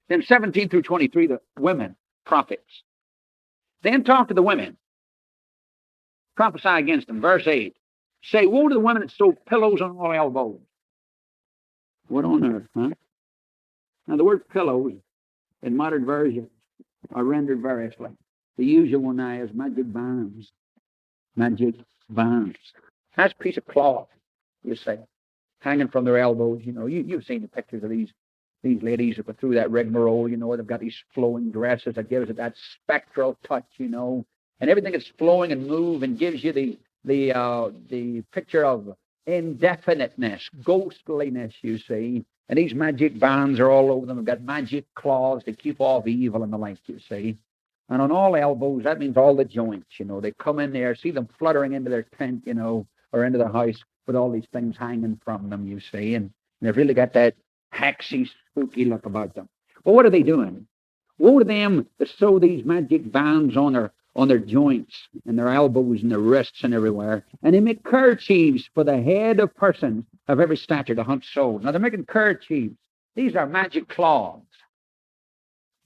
Then 17 through 23, the women, prophets. Then talk to the women. Prophesy against them. Verse 8. Say, woe to the women that sew pillows on all elbows. What on earth, huh? Now, the word pillows in modern versions are rendered variously. The usual one now is magic bands. Magic bands. That's a piece of cloth, you say, hanging from their elbows. You know, you've seen the pictures of these ladies that go through that rigmarole. You know, they've got these flowing dresses that gives it that spectral touch. You know, and everything is flowing and move and gives you the picture of indefiniteness, ghostliness. You see, and these magic bands are all over them. They've got magic claws to keep off evil and the like. You see. And on all elbows, that means all the joints, you know. They come in there, see them fluttering into their tent, you know, or into their house with all these things hanging from them, you see. And they've really got that haxy, spooky look about them. Well, what are they doing? Woe to them that sew these magic bands on their joints and their elbows and their wrists and everywhere. And they make kerchiefs for the head of persons of every stature to hunt souls. Now, they're making kerchiefs. These are magic cloths.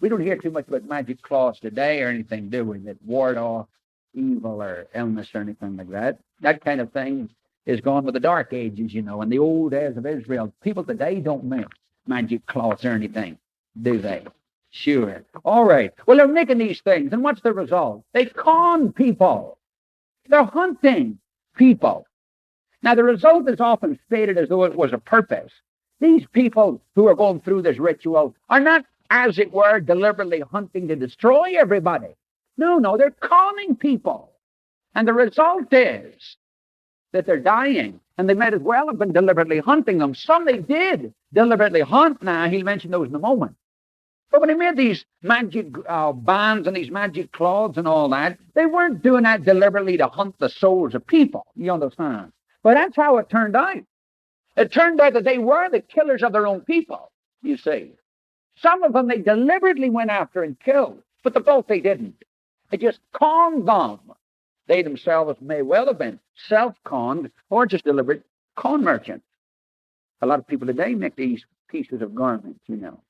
We don't hear too much about magic cloths today or anything, do we, that ward off evil or illness or anything like that. That kind of thing is gone with the Dark Ages, you know, and the old days of Israel. People today don't make magic cloths or anything, do they? Sure. All right. Well, they're making these things, and what's the result? They con people. They're hunting people. Now, the result is often stated as though it was a purpose. These people who are going through this ritual are not, as it were, deliberately hunting to destroy everybody. No, they're conning people. And the result is that they're dying. And they might as well have been deliberately hunting them. Some they did deliberately hunt. Now, he'll mention those in a moment. But when they made these magic bands and these magic cloths and all that, they weren't doing that deliberately to hunt the souls of people. You understand? But that's how it turned out. It turned out that they were the killers of their own people, you see. Some of them they deliberately went after and killed, but the bulk they didn't. They just conned them. They themselves may well have been self-conned or just deliberate con merchants. A lot of people today make these pieces of garments, you know.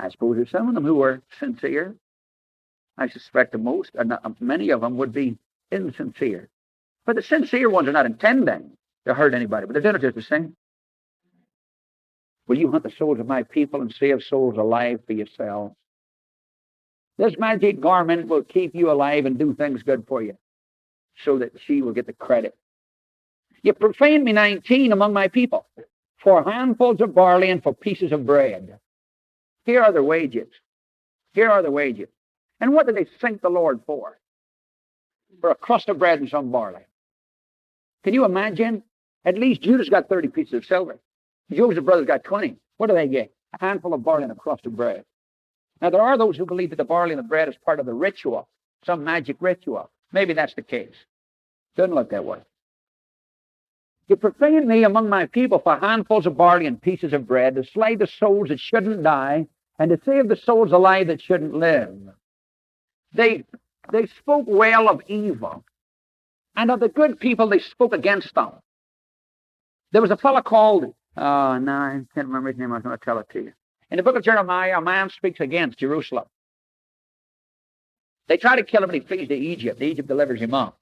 I suppose there's some of them who were sincere. I suspect many of them would be insincere. But the sincere ones are not intending to hurt anybody, but they're doing it just the same. Will you hunt the souls of my people and save souls alive for yourselves? This magic garment will keep you alive and do things good for you so that she will get the credit. You profaned me, 19, among my people for handfuls of barley and for pieces of bread. Here are their wages. Here are the wages. And what did they sink the Lord for? For a crust of bread and some barley. Can you imagine? At least Judas got 30 pieces of silver. Joseph's brothers got 20. What do they get? A handful of barley and a crust of bread. Now, there are those who believe that the barley and the bread is part of the ritual, some magic ritual. Maybe that's the case. Doesn't look that way. You profaned me among my people for handfuls of barley and pieces of bread to slay the souls that shouldn't die and to save the souls alive that shouldn't live. They spoke well of evil, and of the good people they spoke against them. There was a fellow called, I can't remember his name, I was going to tell it to you. In the book of Jeremiah, a man speaks against Jerusalem. They try to kill him and he flees to Egypt. Egypt delivers him up.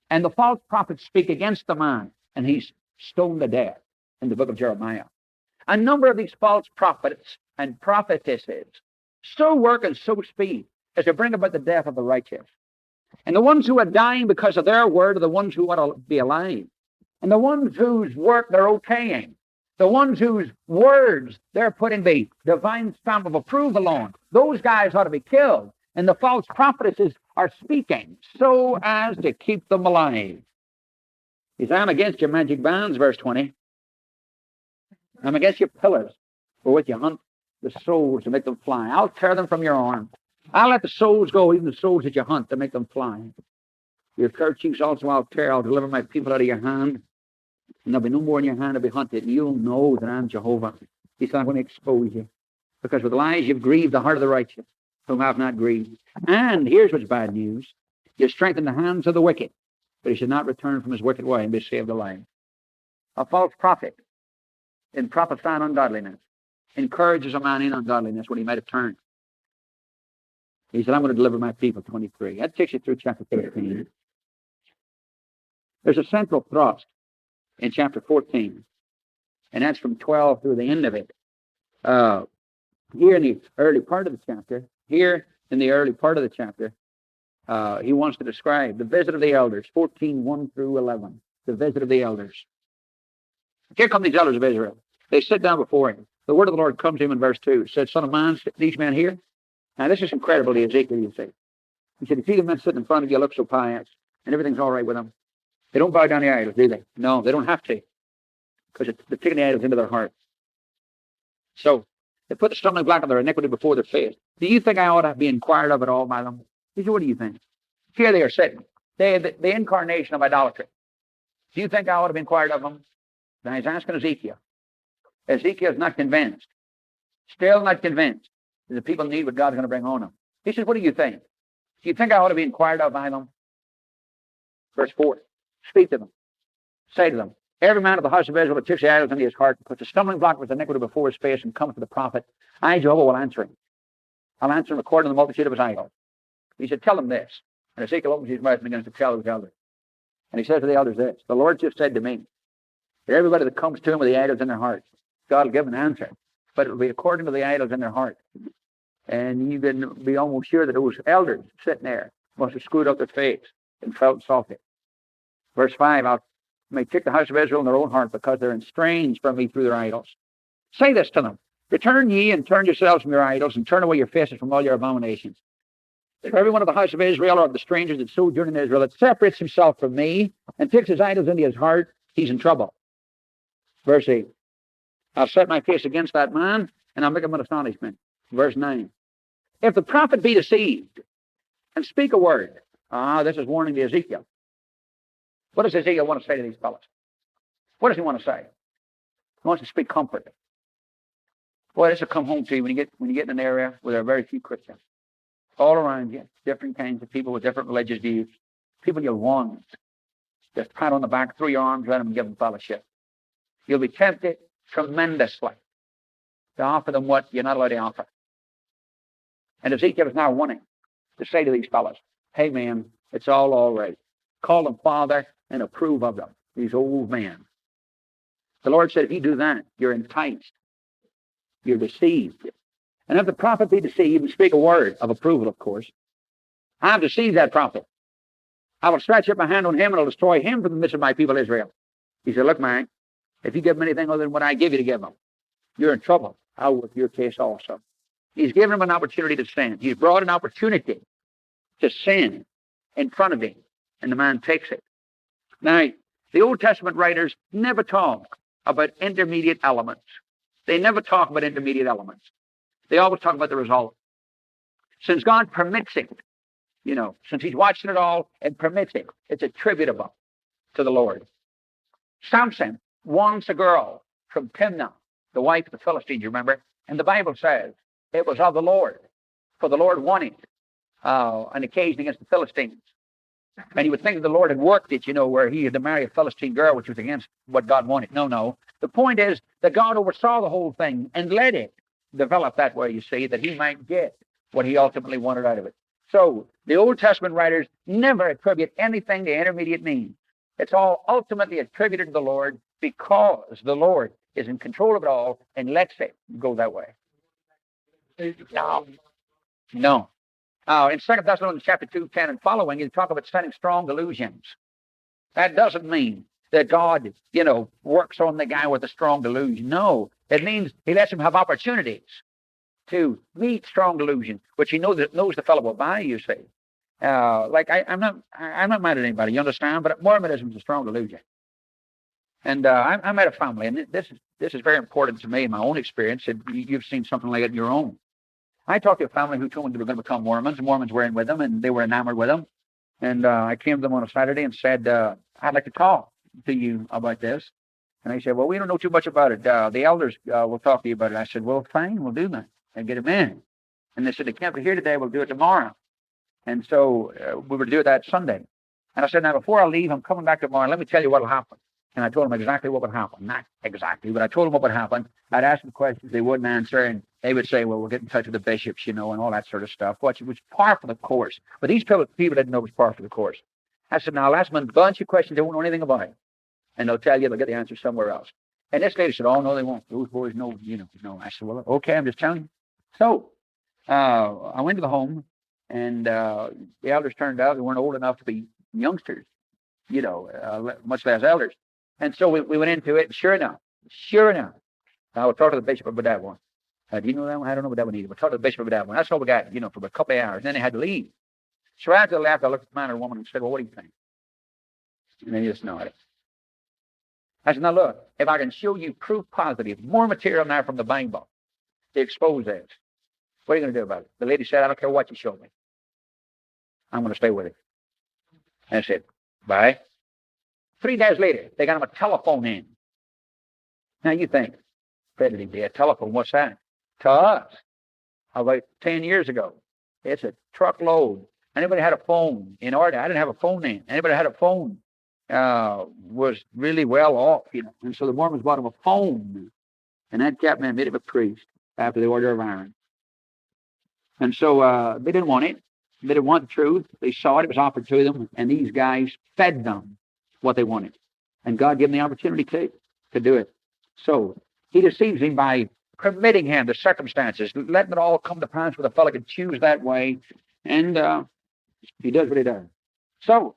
And the false prophets speak against the man, and he's stoned to death in the book of Jeremiah. A number of these false prophets and prophetesses so work and so speak as to bring about the death of the righteous. And the ones who are dying because of their word are the ones who ought to be alive. And the ones whose work they're okaying, the ones whose words they're putting the divine stamp of approval on, those guys ought to be killed. And the false prophetesses are speaking so as to keep them alive. He says, I'm against your magic bands, verse 20. I'm against your pillars, wherewith you hunt the souls to make them fly. I'll tear them from your arms. I'll let the souls go, even the souls that you hunt, to make them fly. Your kerchiefs also I'll tear. I'll deliver my people out of your hand. And there'll be no more in your hand to be hunted. And you'll know that I'm Jehovah. He said, I'm going to expose you. Because with lies you've grieved the heart of the righteous, whom I have not grieved. And here's what's bad news. You strengthen the hands of the wicked, but he should not return from his wicked way and be saved alive. A false prophet, in prophesying ungodliness, encourages a man in ungodliness when he might have turned He said, I'm going to deliver my people, 23. That takes you through chapter 13. There's a central thrust in chapter 14, and that's from 12 through the end of it. Here in the early part of the chapter, he wants to describe the visit of the elders, 14:1 through 11, the visit of the elders. Here come these elders of Israel. They sit down before him. The word of the Lord comes to him in verse 2. It said, Son of man, these men here. Now, this is incredible to Ezekiel, you see. He said, you see the men sitting in front of you look so pious, and everything's all right with them. They don't bow down the idols, do they? No, they don't have to, because they're taking the idols into their heart. So, they put the stumbling block of their iniquity before their face. Do you think I ought to be inquired of at all by them? He said, what do you think? Here they are sitting. They are the incarnation of idolatry. Do you think I ought to be inquired of them? Then he's asking Ezekiel. Ezekiel's not convinced. Still not convinced that the people need what God's going to bring on them. He says, what do you think? Do you think I ought to be inquired of by them? Verse 4. Speak to them. Say to them, every man of the house of Israel that takes the idols into his heart and puts a stumbling block with iniquity before his face and comes to the prophet, I, Jehovah, will answer him. I'll answer him according to the multitude of his idols. He said, tell them this. And Ezekiel opens his mouth and begins to tell his elders. And he says to the elders this, the Lord just said to me, that everybody that comes to him with the idols in their heart, God will give an answer. But it will be according to the idols in their heart. And you can be almost sure that those elders sitting there must have screwed up their face and felt salty. Verse 5, I may take the house of Israel in their own heart because they're estranged from me through their idols. Say this to them, return ye and turn yourselves from your idols and turn away your faces from all your abominations. For every one of the house of Israel or of the strangers that sojourn in Israel that separates himself from me and takes his idols into his heart, he's in trouble. Verse 8, I'll set my face against that man and I'll make him an astonishment. Verse 9, if the prophet be deceived and speak a word, this is warning to Ezekiel. What does Ezekiel want to say to these fellows? What does he want to say? He wants to speak comfort. Boy, this will come home to you when you get in an area where there are very few Christians. All around you, different kinds of people with different religious views. People you'll want. Just pat on the back, throw your arms around them and give them fellowship. You'll be tempted tremendously to offer them what you're not allowed to offer. And Ezekiel is now wanting to say to these fellows, hey man, it's all right. Call them father and approve of them, these old men. The Lord said, if you do that, you're enticed. You're deceived. And if the prophet be deceived and speak a word of approval, of course, I've deceived that prophet. I will stretch up my hand on him and I'll destroy him from the midst of my people Israel. He said, look, man, if you give him anything other than what I give you to give him, you're in trouble. I'll work your case also. He's given him an opportunity to sin. He's brought an opportunity to sin in front of him, and the man takes it. Now, the Old Testament writers never talk about intermediate elements. They never talk about intermediate elements. They always talk about the result. Since God permits it, since he's watching it all and permits it, it's attributable to the Lord. Samson wants a girl from Timnah, the wife of the Philistines, you remember? And the Bible says it was of the Lord, for the Lord wanted an occasion against the Philistines. And you would think that the Lord had worked it, where he had to marry a Philistine girl, which was against what God wanted. No. The point is that God oversaw the whole thing and let it develop that way, you see, that he might get what he ultimately wanted out of it. So the Old Testament writers never attribute anything to intermediate means. It's all ultimately attributed to the Lord because the Lord is in control of it all and lets it go that way. No. In 2 Thessalonians chapter 2, 10 and following, you talk about sending strong delusions. That doesn't mean that God, works on the guy with a strong delusion. No, it means he lets him have opportunities to meet strong delusion, which he knows the fellow will buy, you see. I'm not mad at anybody, you understand? But Mormonism is a strong delusion. And I met a family, and this is very important to me in my own experience, and you've seen something like it in your own. I talked to a family who told me they were going to become Mormons. The Mormons were in with them, and they were enamored with them. And I came to them on a Saturday and said, I'd like to talk to you about this. And they said, well, we don't know too much about it. The elders will talk to you about it. I said, well, fine, we'll do that and get them in. And they said, they can't be here today. We'll do it tomorrow. And so we were to do it that Sunday. And I said, now, before I leave, I'm coming back tomorrow. Let me tell you what will happen. And I told them exactly what would happen. Not exactly, but I told them what would happen. I'd ask them questions they wouldn't answer, and they would say, well, we'll get in touch with the bishops, and all that sort of stuff, which was par for the course. But these people didn't know it was par for the course. I said, now, I'll ask them a bunch of questions they won't know anything about it. And they'll tell you they'll get the answer somewhere else. And this lady said, oh, no, they won't. Those boys know, no. I said, well, okay, I'm just telling you. So I went to the home, and the elders turned out they weren't old enough to be youngsters, much less elders. And so we went into it, and sure enough, I would talk to the bishop about that one. Do you know that one? I don't know about that one either. But talk to the bishop about that one. That's all we got, for a couple of hours. And then they had to leave. So after they left, I looked at the man or woman and said, well, what do you think? And they just nodded. I said, now look, if I can show you proof positive, more material now from the Bible to expose this, what are you going to do about it? The lady said, I don't care what you show me. I'm going to stay with it. And I said, bye. 3 days later, they got him a telephone in. Now you think, Federally, a telephone, what's that? To us, about 10 years ago. It's a truckload. Anybody had a phone in order? I didn't have a phone then. Anybody had a phone was really well off, And so the Mormons bought him a phone. And that Captain made him a priest after the order of iron. And so they didn't want it. They didn't want the truth. They saw it. It was offered to them. And these guys fed them what they wanted. And God gave them the opportunity to do it. So he deceives him by permitting him the circumstances, letting it all come to pass where the fellow could choose that way. And he does what he does. So,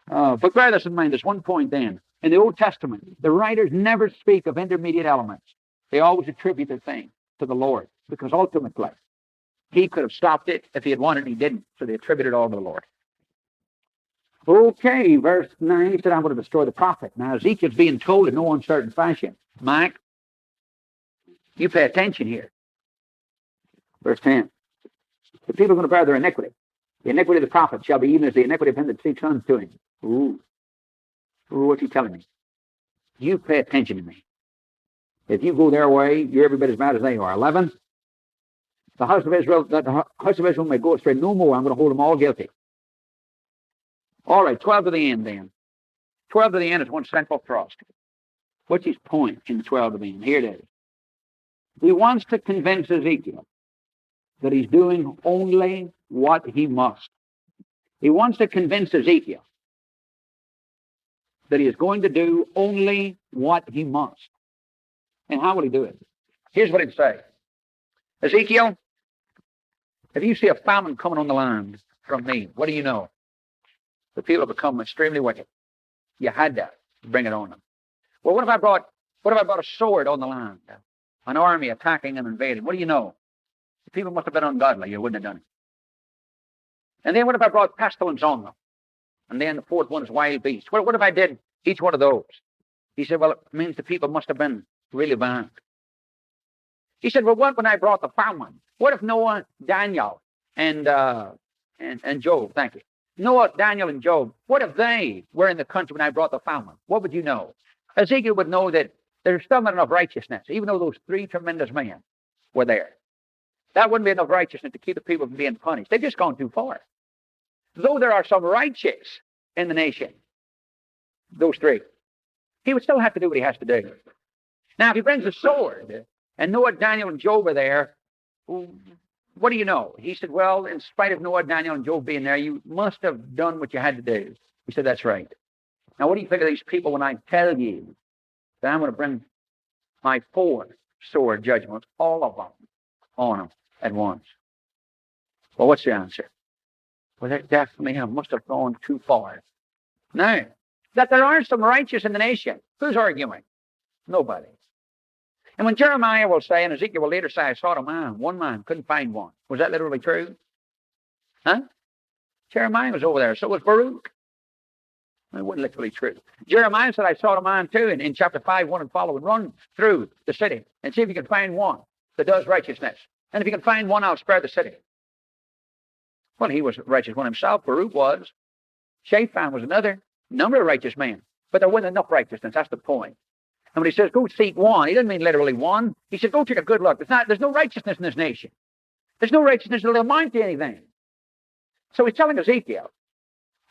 but bear this in mind, there's one point then. In the Old Testament, the writers never speak of intermediate elements. They always attribute the thing to the Lord, because ultimately, he could have stopped it if he had wanted, and he didn't. So they attributed it all to the Lord. Okay, verse 9, he said, I'm going to destroy the prophet. Now, Ezekiel's being told in no uncertain fashion. Mike, you pay attention here. Verse 10. The people are going to bear their iniquity. The iniquity of the prophet shall be even as the iniquity of him that seeks unto him. Ooh, what's he telling me? You pay attention to me. If you go their way, you're every bit as bad as they are. 11. The house of Israel may go astray no more. I'm going to hold them all guilty. All right, 12 to the end then. 12 to the end is one central thrust. What's his point in 12 to the end? Here it is. He wants to convince Ezekiel that he's doing only what he must. He wants to convince Ezekiel that he is going to do only what he must. And how will he do it? Here's what he'd say. Ezekiel, if you see a famine coming on the land from me, what do you know? The people have become extremely wicked. You had to bring it on them. Well, what if I brought a sword on the land? An army attacking and invading. What do you know? The people must have been ungodly. You wouldn't have done it. And then what if I brought pestilence on them? And then the fourth one is wild beasts. What if I did each one of those? He said, well, it means the people must have been really bad. He said, well, what when I brought the famine? What if Noah, Daniel, and Job, thank you. Noah, Daniel, and Job, what if they were in the country when I brought the famine? What would you know? Ezekiel would know that there's still not enough righteousness, even though those three tremendous men were there. That wouldn't be enough righteousness to keep the people from being punished. They've just gone too far. Though there are some righteous in the nation, those three, he would still have to do what he has to do. Now, if he brings a sword, and Noah, Daniel, and Job are there, what do you know? He said, well, in spite of Noah, Daniel, and Job being there, you must have done what you had to do. He said, that's right. Now, what do you think of these people when I tell you that I'm going to bring my 4 sword judgments, all of them, on them at once? Well, what's the answer? Well, they definitely must have gone too far. Now, that there are some righteous in the nation, who's arguing? Nobody. And when Jeremiah will say, and Ezekiel will later say, I saw a man, one man, couldn't find one. Was that literally true? Huh? Jeremiah was over there, so was Baruch. It wasn't literally true. Jeremiah said, I saw a man too, in chapter 5, 1 and following, run through the city and see if you can find one that does righteousness. And if you can find one, I'll spare the city. Well, he was a righteous one himself. Baruch was. Shaphan was another. Number of righteous men. But there wasn't enough righteousness. That's the point. And when he says, go seek one, he doesn't mean literally one. He said, go take a good look. There's no righteousness in this nation. There's no righteousness that'll amount to anything. So he's telling Ezekiel,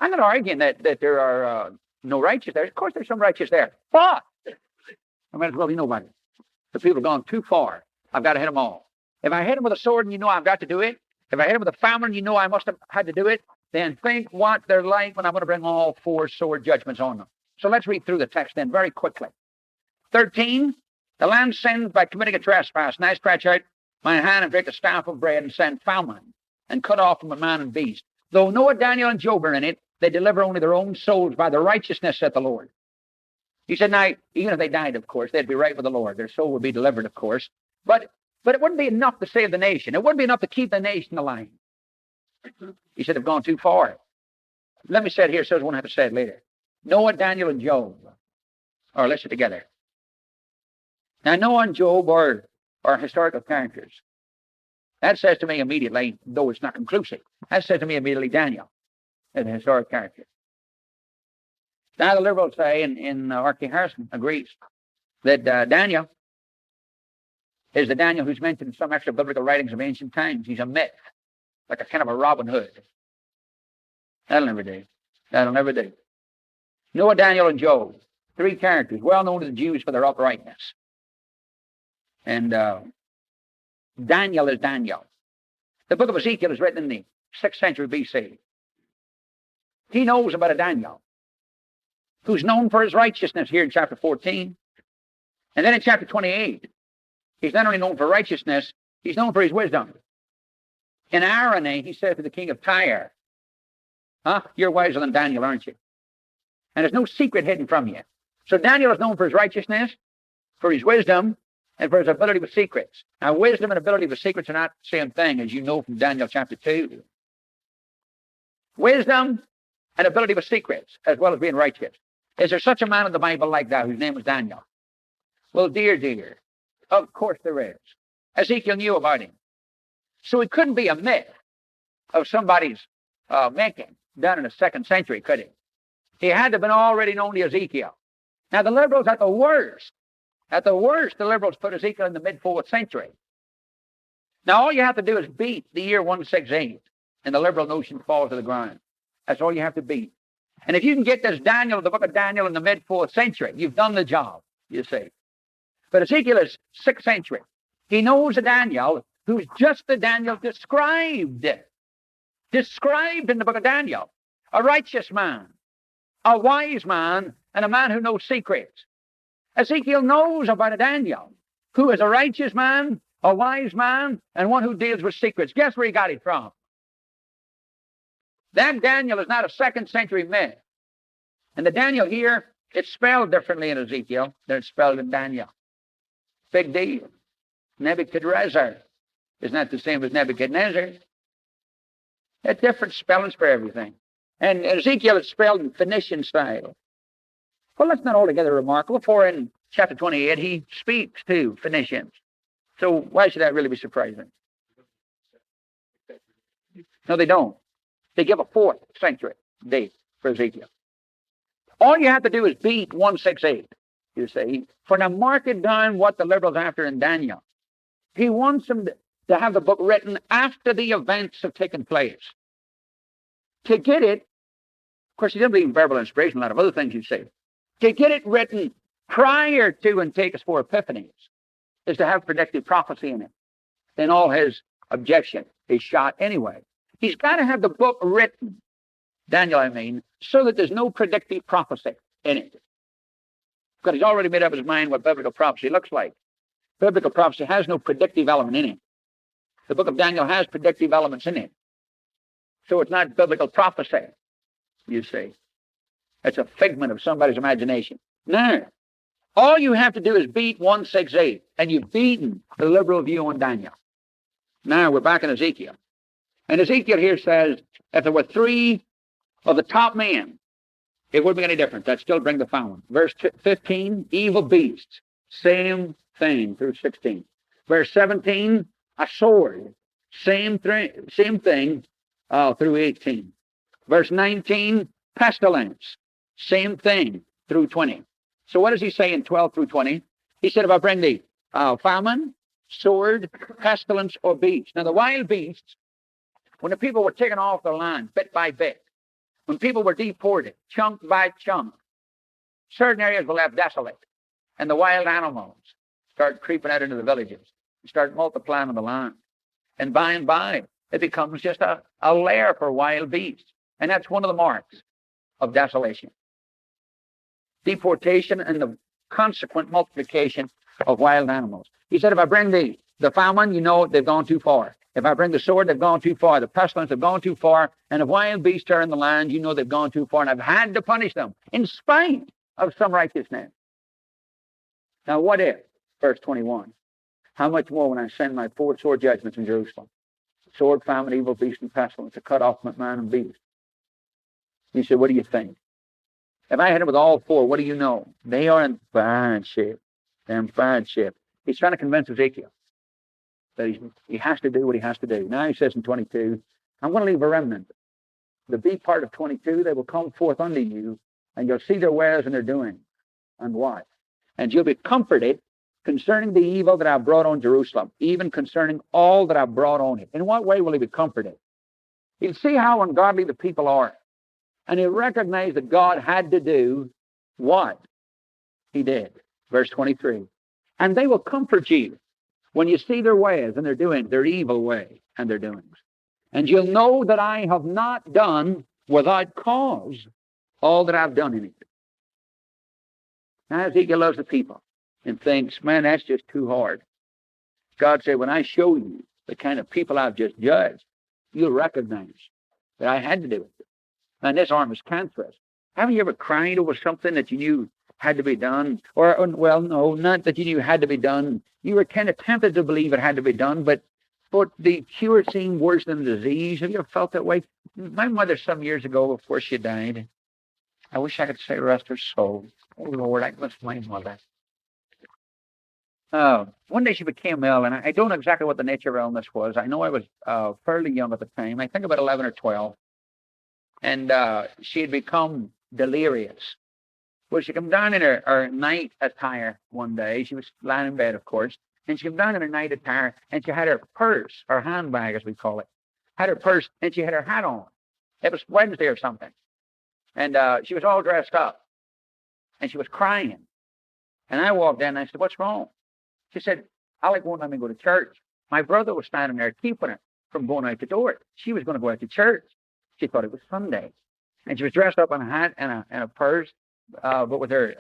I'm not arguing that there are no righteous there. Of course there's some righteous there. But I might as well be nobody. The people have gone too far. I've got to hit them all. If I hit him with a sword and you know I've got to do it, if I hit him with a famine, you know I must have had to do it, then think what they're like when I'm going to bring all 4 sword judgments on them. So let's read through the text then very quickly. 13, the land sins by committing a trespass, and I stretch out my hand and take a staff of bread and send famine, and cut off from a man and beast. Though Noah, Daniel, and Job are in it, they deliver only their own souls by their righteousness, said the Lord. He said, now, even if they died, of course, they'd be right with the Lord. Their soul would be delivered, of course. But it wouldn't be enough to save the nation. It wouldn't be enough to keep the nation alive. He said, they've gone too far. Let me say it here so I won't have to say it later. Noah, Daniel, and Job are listed together. Now, Noah and Job are historical characters. That says to me immediately, though it's not conclusive, that says to me immediately Daniel is a historic character. Now, the liberals say, and R.K. Harrison agrees, that Daniel is the Daniel who's mentioned in some extra biblical writings of ancient times. He's a myth, like a kind of a Robin Hood. That'll never do. That'll never do. Noah, Daniel, and Job, 3 characters, well known to the Jews for their uprightness. And Daniel is Daniel. The book of Ezekiel is written in the 6th century B.C. He knows about a Daniel who's known for his righteousness here in chapter 14. And then in chapter 28, he's not only known for righteousness, he's known for his wisdom. In irony, he said to the king of Tyre, you're wiser than Daniel, aren't you? And there's no secret hidden from you. So Daniel is known for his righteousness, for his wisdom, and for his ability with secrets. Now, wisdom and ability with secrets are not the same thing, as you know from Daniel chapter 2. Wisdom and ability with secrets, as well as being righteous. Is there such a man in the Bible like that whose name was Daniel? Well, dear, of course there is. Ezekiel knew about him. So it couldn't be a myth of somebody's making done in the 2nd century, could he? He had to have been already known to Ezekiel. Now, the liberals, at the worst, the liberals put Ezekiel in the mid-4th century. Now, all you have to do is beat the year 168, and the liberal notion falls to the ground. That's all you have to beat. And if you can get this Daniel, the book of Daniel, in the mid-4th century, you've done the job, you see. But Ezekiel is 6th century. He knows a Daniel who's just the Daniel described in the book of Daniel. A righteous man, a wise man, and a man who knows secrets. Ezekiel knows about a Daniel who is a righteous man, a wise man, and one who deals with secrets. Guess where he got it from? That Daniel is not a 2nd century myth. And the Daniel here, it's spelled differently in Ezekiel than it's spelled in Daniel. Big deal. Nebuchadnezzar is not the same as Nebuchadnezzar. There are different spellings for everything. And Ezekiel is spelled in Phoenician style. Well, that's not altogether remarkable, for in chapter 28, he speaks to Phoenicians. So why should that really be surprising? No, they don't. They give a 4th century date for Ezekiel. All you have to do is beat 168, you see. For now, mark it down what the liberals are after in Daniel. He wants them to have the book written after the events have taken place. To get it, of course, he didn't believe in verbal inspiration, a lot of other things you see. To get it written prior to and take us for Epiphanies is to have predictive prophecy in it. Then all his objection is shot anyway. He's got to have the book written, Daniel, I mean, so that there's no predictive prophecy in it. Because he's already made up his mind what biblical prophecy looks like. Biblical prophecy has no predictive element in it. The book of Daniel has predictive elements in it. So it's not biblical prophecy, you see. It's a figment of somebody's imagination. No. All you have to do is beat 168, and you've beaten the liberal view on Daniel. Now we're back in Ezekiel. And Ezekiel here says, if there were 3 of the top men, it wouldn't be any different. That'd still bring the following. Verse 15, evil beasts. Same thing through 16. Verse 17, a sword. Same thing through 18. Verse 19, pestilence. Same thing through 20. So what does he say in 12 through 20? He said, if I bring the famine, sword, pestilence, or beast. Now the wild beasts, when the people were taken off the land bit by bit, when people were deported chunk by chunk, certain areas were left desolate, and the wild animals started creeping out into the villages. and start multiplying on the land. And by, it becomes just a lair for wild beasts. And that's one of the marks of desolation. Deportation and the consequent multiplication of wild animals. He said, if I bring the famine, you know they've gone too far. If I bring the sword, they've gone too far. The pestilence, they've gone too far. And if wild beasts are in the land, you know they've gone too far. And I've had to punish them in spite of some righteousness. Now what if, verse 21, how much more when I send my 4 sore judgments in Jerusalem? Sword, famine, evil, beast, and pestilence to cut off man and beast. He said, what do you think? If I hit them with all 4, what do you know? They are in bad shape. They're in bad shape. He's trying to convince Ezekiel that he has to do what he has to do. Now he says in 22, I'm going to leave a remnant. The B part of 22, they will come forth unto you, and you'll see their wares and their doings, and what? And you'll be comforted concerning the evil that I've brought on Jerusalem, even concerning all that I've brought on it. In what way will he be comforted? He'll see how ungodly the people are, and he'll recognize that God had to do what he did. Verse 23, and they will comfort you when you see their ways and their doings, their evil way and their doings. And you'll know that I have not done without cause all that I've done in it. Now Ezekiel loves the people and thinks, man, that's just too hard. God said, when I show you the kind of people I've just judged, you'll recognize that I had to do it. And this arm is cancerous. Haven't you ever cried over something that you knew had to be done? Or, well, no, not that you knew had to be done. You were kind of tempted to believe it had to be done, but the cure seemed worse than the disease. Have you ever felt that way? My mother, some years ago, before she died, I wish I could say rest her soul. Oh, Lord, I must blame mother. One day she became ill, and I don't know exactly what the nature of her illness was. I know I was fairly young at the time. I think about 11 or 12. And she had become delirious. Well, she came down in her night attire one day. She was lying in bed, of course. And she came down in her night attire, and she had her purse, her handbag, as we call it. Had her purse, and she had her hat on. It was Wednesday or something. And she was all dressed up. And she was crying. And I walked in, and I said, what's wrong? She said, Alec won't let me go to church. My brother was standing there keeping her from going out the door. She was going to go out to church. She thought it was Sunday. And she was dressed up in a hat and a purse, but with her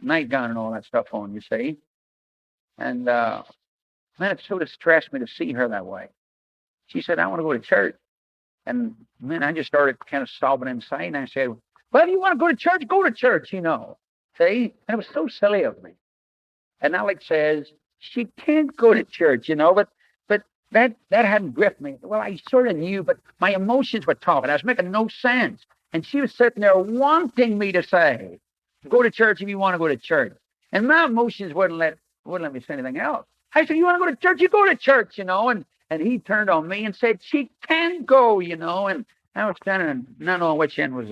nightgown and all that stuff on, you see. And, man, it sort of distressed me to see her that way. She said, I want to go to church. And, man, I just started kind of sobbing inside. And I said, well, if you want to go to church, you know. See? And it was so silly of me. And Alec says, she can't go to church, you know, but that hadn't gripped me. Well, I sort of knew, but my emotions were talking. I was making no sense. And she was sitting there wanting me to say, go to church if you want to go to church. And my emotions wouldn't let me say anything else. I said, you want to go to church? You go to church, you know. And he turned on me and said, she can go, you know. And I was standing not knowing which end was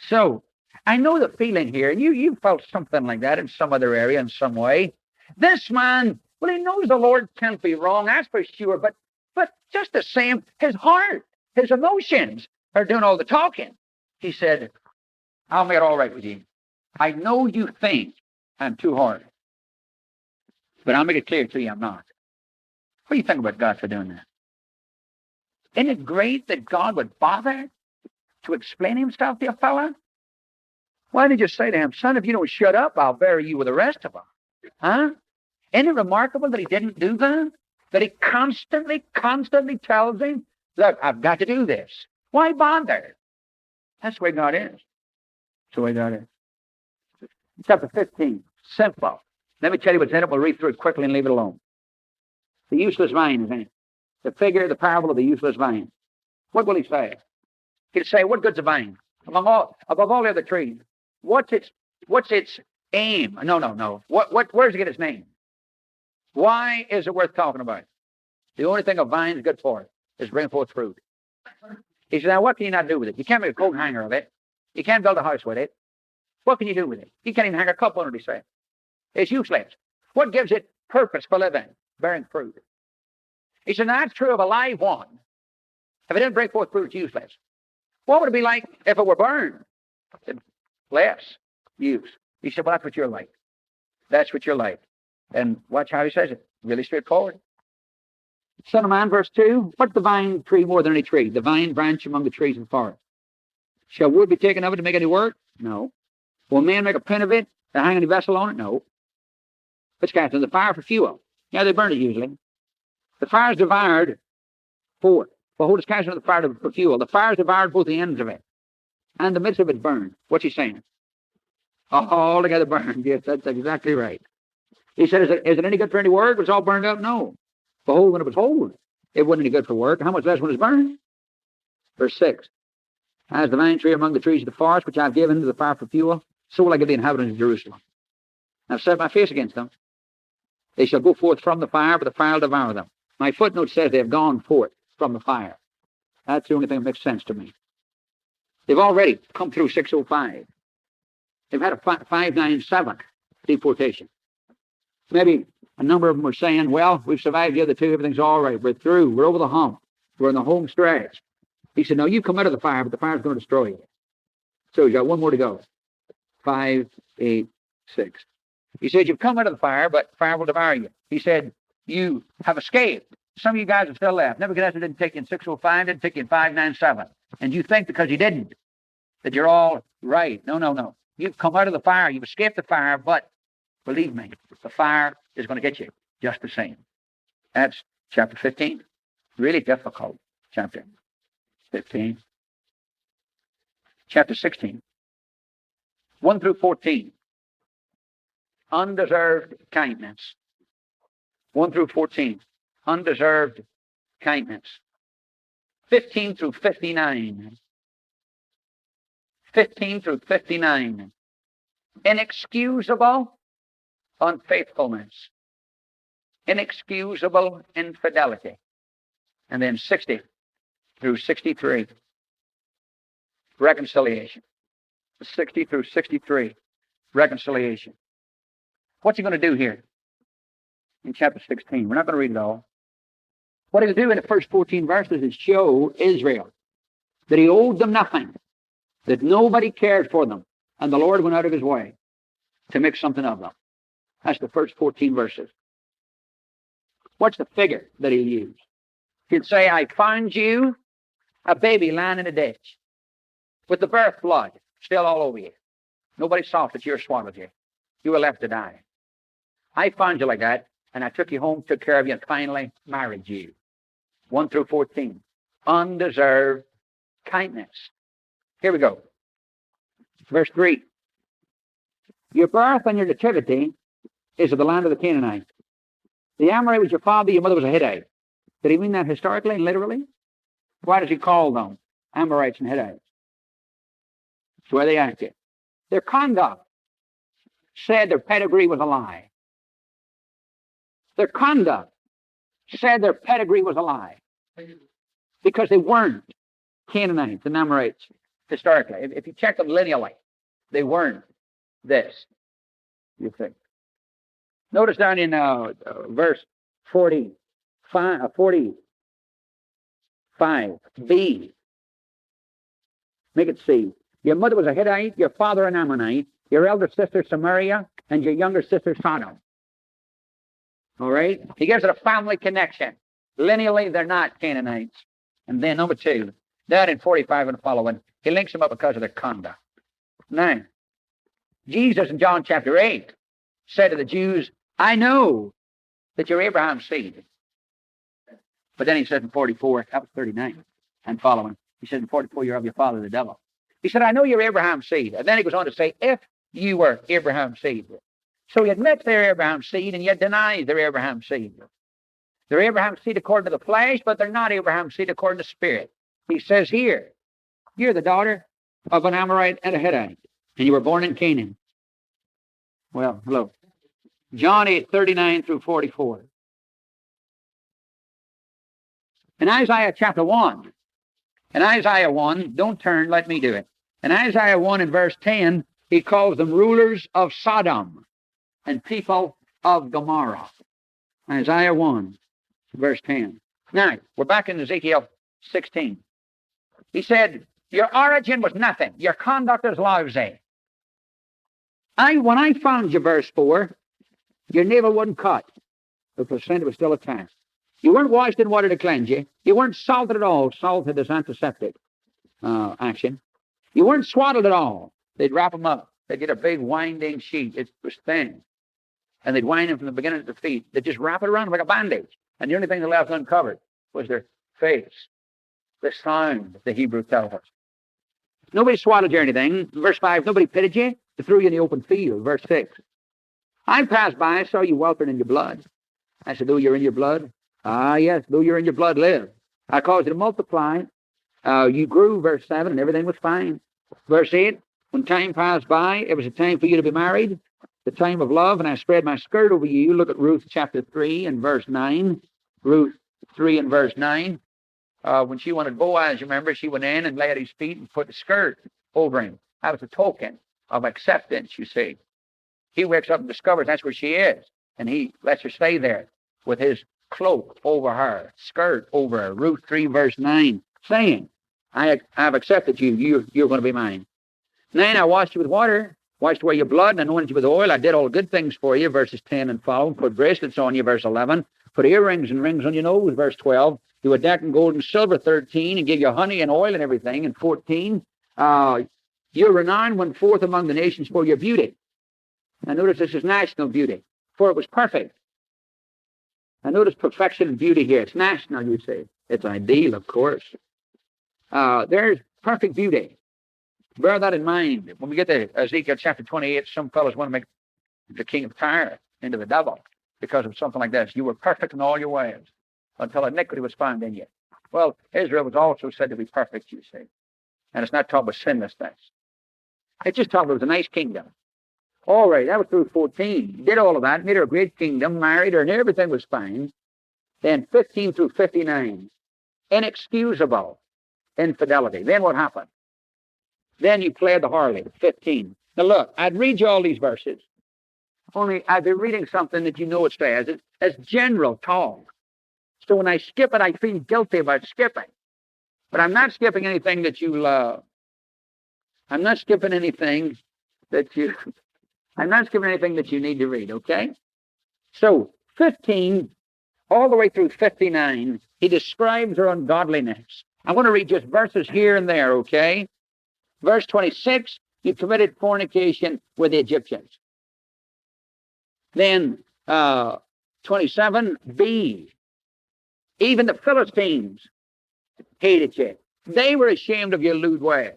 So I know the feeling here. And you felt something like that in some other area in some way. This man, well, he knows the Lord can't be wrong, that's for sure. But just the same, his heart, his emotions are doing all the talking. He said, I'll make it all right with you. I know you think I'm too hard, but I'll make it clear to you I'm not. What do you think about God for doing that? Isn't it great that God would bother to explain himself to a fella? Why did you say to him, son, if you don't shut up, I'll bury you with the rest of them? Huh? Isn't it remarkable that he didn't do that? That he constantly tells him, look, I've got to do this. Why bother? That's the way God is. That's the way God is. Chapter 15, simple. Let me tell you what's in it. We'll read through it quickly and leave it alone. The useless vine is in it. The figure, the parable of the useless vine. What will he say? He'll say, what good's a vine? Above all the other trees. What's its aim? No. Where does it get its name? Why is it worth talking about? The only thing a vine is good for is bring forth fruit. He said, now what can you not do with it? You can't make a coat hanger of it. You can't build a house with it. What can you do with it? You can't even hang a cup on it, he said. It's useless. What gives it purpose for living? Bearing fruit. He said, now that's true of a live one. If it didn't bring forth fruit, it's useless. What would it be like if it were burned? Less use. He said, well, that's what you're like. That's what you're like. And watch how he says it. Really straightforward. Son of man, verse 2, what's the vine tree more than any tree? The vine branch among the trees of the forest. Shall wood be taken of it to make any work? No. Will man make a pen of it to hang any vessel on it? No. It's cast in the fire for fuel. Yeah, they burn it usually. The fire is devoured for. Behold, it's cast into the fire for fuel. The fire is devoured both the ends of it, and the midst of it burned. What's he saying? All together burned. Yes, that's exactly right. He said, is it any good for any work? Was it all burned up? No. Behold, when it was whole, it wasn't any good for work. How much less when it's burned? Verse 6. As the vine tree among the trees of the forest, which I have given to the fire for fuel, so will I give the inhabitants of Jerusalem. I've set my face against them. They shall go forth from the fire, but the fire will devour them. My footnote says they have gone forth from the fire. That's the only thing that makes sense to me. They've already come through 605. They've had a 597 deportation. Maybe a number of them are saying, well, we've survived the other two. Everything's all right. We're through. We're over the hump. We're in the home stretch. He said, no, you come out of the fire, but the fire's going to destroy you. So you got one more to go. 5, 8, 6. He said, you've come out of the fire, but fire will devour you. He said, you have escaped. Some of you guys are still left. Nebuchadnezzar didn't take you in 605, didn't take you in 597. And you think because he didn't, that you're all right. No, no, no. You've come out of the fire. You've escaped the fire, but believe me, the fire is going to get you just the same. That's chapter 15. Really difficult chapter 15. Chapter 16. 1 through 14. Undeserved kindness. 1 through 14. Undeserved kindness. 15 through 59. 15 through 59. Inexcusable unfaithfulness. Inexcusable infidelity. And then 60 through 63. Reconciliation. 60 through 63. Reconciliation. What's he going to do here in chapter 16? We're not going to read it all. What he'll do in the first 14 verses is show Israel that he owed them nothing, that nobody cared for them, and the Lord went out of his way to make something of them. That's the first 14 verses. What's the figure that he'll use? He'll say, I found you a baby lying in a ditch with the birth blood still all over you. Nobody saw that you swallowed you. You were left to die. I found you like that, and I took you home, took care of you, and finally married you. 1 through 14. Undeserved kindness. Here we go. Verse 3. Your birth and your nativity is of the land of the Canaanites. The Amorite was your father, your mother was a Hittite. Did he mean that historically and literally? Why does he call them Amorites and Hittites? It's the way they acted. Their conduct said their pedigree was a lie. Their conduct said their pedigree was a lie. Because they weren't Canaanites and Amorites historically. If you check them lineally, they weren't this, you think. Notice down in verse 45b. Make it C. Your mother was a Hittite, your father an Ammonite, your elder sister Samaria, and your younger sister Sodom. All right? He gives it a family connection. Lineally, they're not Canaanites. And then number 2, down in 45 and following, he links them up because of their conduct. Now, Jesus in John chapter 8 said to the Jews, I know that you're Abraham's seed. But then he said in 44, that was 39 and following, he said in 44, you're of your father, the devil. He said, I know you're Abraham's seed. And then he goes on to say, if you were Abraham's seed. So he admits they're Abraham's seed and yet denies they're Abraham's seed. They're Abraham's seed according to the flesh, but they're not Abraham's seed according to the spirit. He says here, you're the daughter of an Amorite and a Hittite, and you were born in Canaan. Well, hello. John 8, 39 through 44. In Isaiah chapter 1, in Isaiah 1, don't turn, let me do it. In Isaiah 1 in verse 10, he calls them rulers of Sodom and people of Gomorrah. Isaiah 1, verse 10. Now, we're back in Ezekiel 16. He said, your origin was nothing. Your conduct is lousy. When I found you, verse 4, your navel wasn't cut. The placenta was still attached. You weren't washed in water to cleanse you. You weren't salted at all. Salt had this antiseptic action. You weren't swaddled at all. They'd wrap them up. They'd get a big winding sheet. It was thin. And they'd wind them from the beginning to the feet. They'd just wrap it around like a bandage. And the only thing they left uncovered was their face. The sound, the Hebrew tells us. Nobody swaddled you or anything. Verse 5, nobody pitted you. They threw you in the open field. Verse 6. I passed by, I saw you weltering in your blood. I said, though you're in your blood? Ah, yes, though you're in your blood, live. I caused you to multiply. You grew, verse 7, and everything was fine. Verse 8, when time passed by, it was a time for you to be married, the time of love, and I spread my skirt over you. Look at Ruth chapter 3 and verse 9. Ruth 3 and verse 9. When she wanted Boaz, remember, she went in and lay at his feet and put the skirt over him. That was a token of acceptance, you see. He wakes up and discovers that's where she is, and he lets her stay there with his cloak over her, skirt over her. Ruth 3 verse 9, saying, I have accepted you. You're going to be mine. 9, I washed you with water, washed away your blood, and anointed you with oil. I did all good things for you, verses 10 and following. Put bracelets on you, verse 11. Put earrings and rings on your nose, verse 12. You were decked in gold and silver, 13, and gave you honey and oil and everything. And 14, your renown went forth among the nations for your beauty. Now notice this is national beauty, for it was perfect. Now notice perfection and beauty here. It's national, you say. It's ideal, of course. There's perfect beauty. Bear that in mind. When we get to Ezekiel chapter 28, some fellows want to make the king of Tyre into the devil because of something like this. You were perfect in all your ways until iniquity was found in you. Well, Israel was also said to be perfect, you see. And it's not talking about sinlessness. It's just talking about it was a nice kingdom. All right, that was through 14. Did all of that, made her a great kingdom, married her, and everything was fine. Then 15 through 59, inexcusable infidelity. Then what happened? Then you played the harlot, 15. Now look, I'd read you all these verses. Only I'd be reading something that you know it says. It's general talk. So when I skip it, I feel guilty about skipping. But I'm not skipping anything that you love. I'm not skipping anything that you need to read, okay? So 15, all the way through 59, he describes her ungodliness. I want to read just verses here and there, okay? Verse 26, you committed fornication with the Egyptians. Then 27b, even the Philistines hated you. They were ashamed of your lewd ways.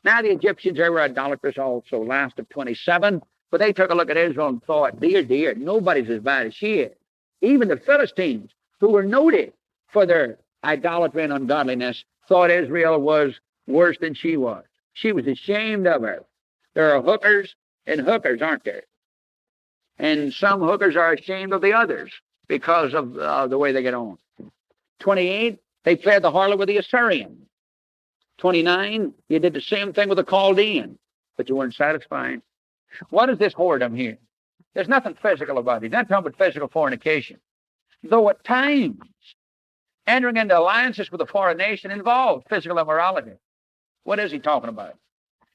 Now the Egyptians, they were idolatrous also, last of 27. But they took a look at Israel and thought, dear, nobody's as bad as she is. Even the Philistines, who were noted for their idolatry and ungodliness, thought Israel was worse than she was. She was ashamed of her. There are hookers and hookers, aren't there? And some hookers are ashamed of the others because of the way they get on. 28, they played the harlot with the Assyrian. 29, you did the same thing with the Chaldean, but you weren't satisfied. What is this whoredom here? There's nothing physical about it. He's not talking about physical fornication. Though at times, entering into alliances with a foreign nation involved physical immorality. What is he talking about?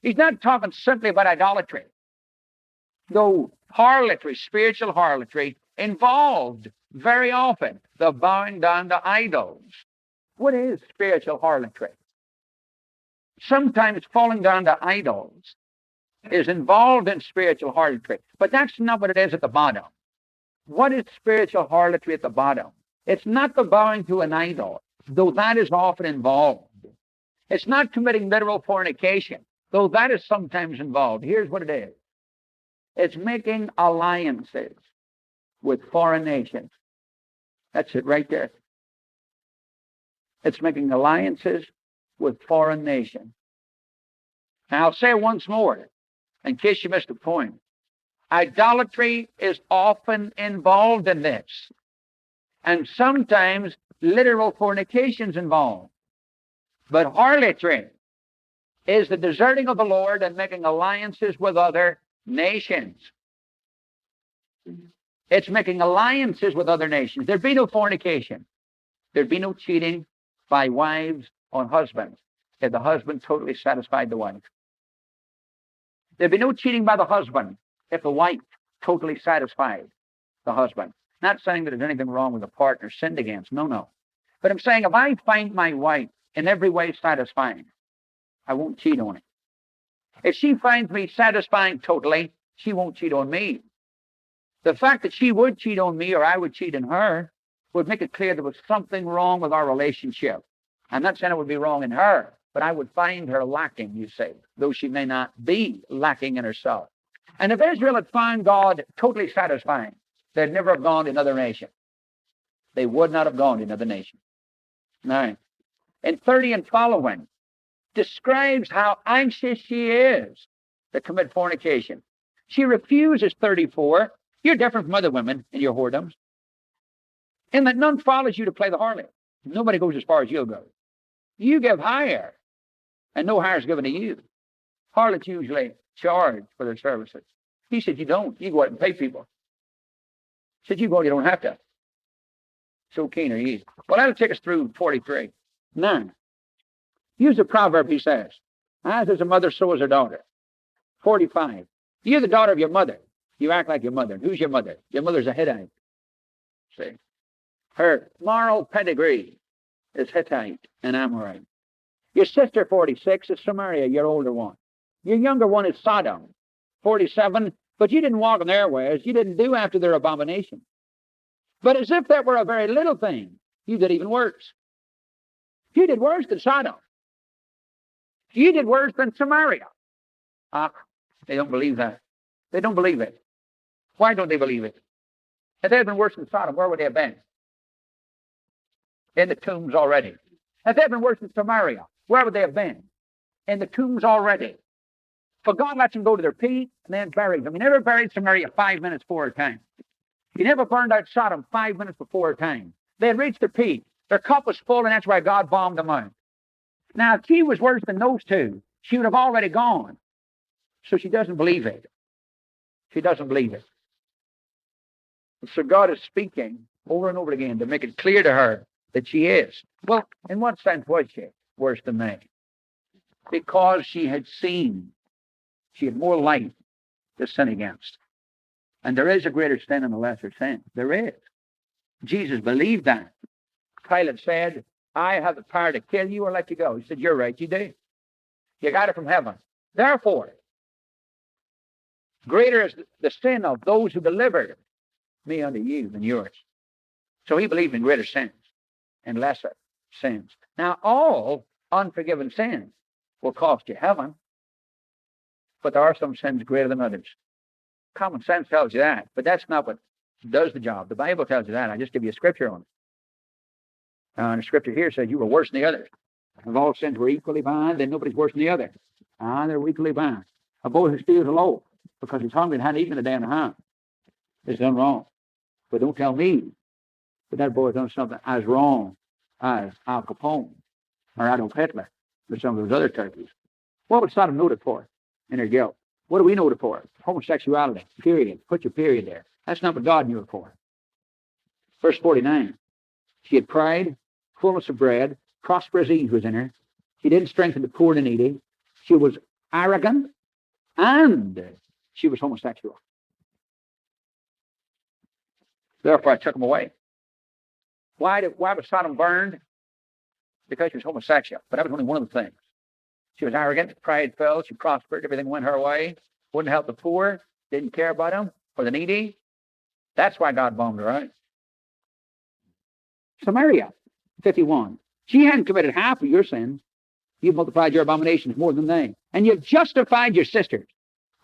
He's not talking simply about idolatry. Though harlotry, spiritual harlotry, involved very often the bowing down to idols. What is spiritual harlotry? Sometimes falling down to idols is involved in spiritual harlotry, but that's not what it is at the bottom. What is spiritual harlotry at the bottom? It's not the bowing to an idol, though that is often involved. It's not committing literal fornication, though that is sometimes involved. Here's what it is. It's making alliances with foreign nations. That's it right there. It's making alliances with foreign nations. Now, I'll say it once more, in case you missed the point. Idolatry is often involved in this. And sometimes literal fornication is involved. But harlotry is the deserting of the Lord and making alliances with other nations. It's making alliances with other nations. There'd be no fornication. There'd be no cheating by wives on husbands if the husband totally satisfied the wife. There'd be no cheating by the husband if the wife totally satisfied the husband. Not saying that there's anything wrong with a partner sinned against. No, no. But I'm saying if I find my wife in every way satisfying, I won't cheat on her. If she finds me satisfying totally, she won't cheat on me. The fact that she would cheat on me or I would cheat on her would make it clear there was something wrong with our relationship. I'm not saying it would be wrong in her, but I would find her lacking, you see, though she may not be lacking in herself. And if Israel had found God totally satisfying, they'd never have gone to another nation. They would not have gone to another nation. Now, in 30 and following, describes how anxious she is to commit fornication. She refuses 34. You're different from other women in your whoredoms, in that none follows you to play the harlot. Nobody goes as far as you'll go. You give higher, and no higher is given to you. Harlots usually charge for their services. He said, you don't. You go out and pay people. He said, you go, you don't have to. So keen are you. Well, that'll take us through 43. Now, use a proverb, he says. As is a mother, so is her daughter. 45. You're the daughter of your mother. You act like your mother. Who's your mother? Your mother's a Hittite. See? Her moral pedigree is Hittite and Amorite. Your sister, 46, is Samaria, your older one. Your younger one is Sodom, 47. But you didn't walk in their ways. You didn't do after their abomination. But as if that were a very little thing, you did even worse. You did worse than Sodom. You did worse than Samaria. They don't believe that. They don't believe it. Why don't they believe it? If they had been worse than Sodom, where would they have been? In the tombs already. If they had been worse than Samaria, where would they have been? In the tombs already. For God lets them go to their peak and then buried them. He never buried Samaria 5 minutes before her time. He never burned out Sodom 5 minutes before her time. They had reached their peak. Their cup was full, and that's why God bombed them out. Now, if she was worse than those two, she would have already gone. So she doesn't believe it. She doesn't believe it. So God is speaking over and over again to make it clear to her that she is. Well, in what sense was she worse than they? Because she had seen. She had more light to sin against. And there is a greater sin and a lesser sin. There is. Jesus believed that. Pilate said, I have the power to kill you or let you go. He said, you're right, you do. You got it from heaven. Therefore, greater is the sin of those who delivered me unto you than yours. So he believed in greater sins and lesser sins. Now, all unforgiven sins will cost you heaven, but there are some sins greater than others. Common sense tells you that, but that's not what does the job. The Bible tells you that. I just give you a scripture on it. And the scripture here says you were worse than the others. If all sins were equally bound, then nobody's worse than the other. They're equally bound. A boy who steals a loaf because he's hungry and hadn't eaten in a day and a half is done wrong. But don't tell me that that boy has done something as wrong as Al Capone or Adolf Hitler or some of those other turkeys. What was Sodom noted for in her guilt? What do we know it for? Homosexuality, period. Put your period there. That's not what God knew it for. Verse 49. She had pride, fullness of bread, prosperous ease was in her. She didn't strengthen the poor and the needy. She was arrogant, and she was homosexual. Therefore, I took him away. Why was Sodom burned? Because she was homosexual. But that was only one of the things. She was arrogant, pride fell, she prospered, everything went her way, wouldn't help the poor, didn't care about them, or the needy. That's why God bombed her out. Samaria, 51. She hadn't committed half of your sins. You've multiplied your abominations more than they. And you've justified your sisters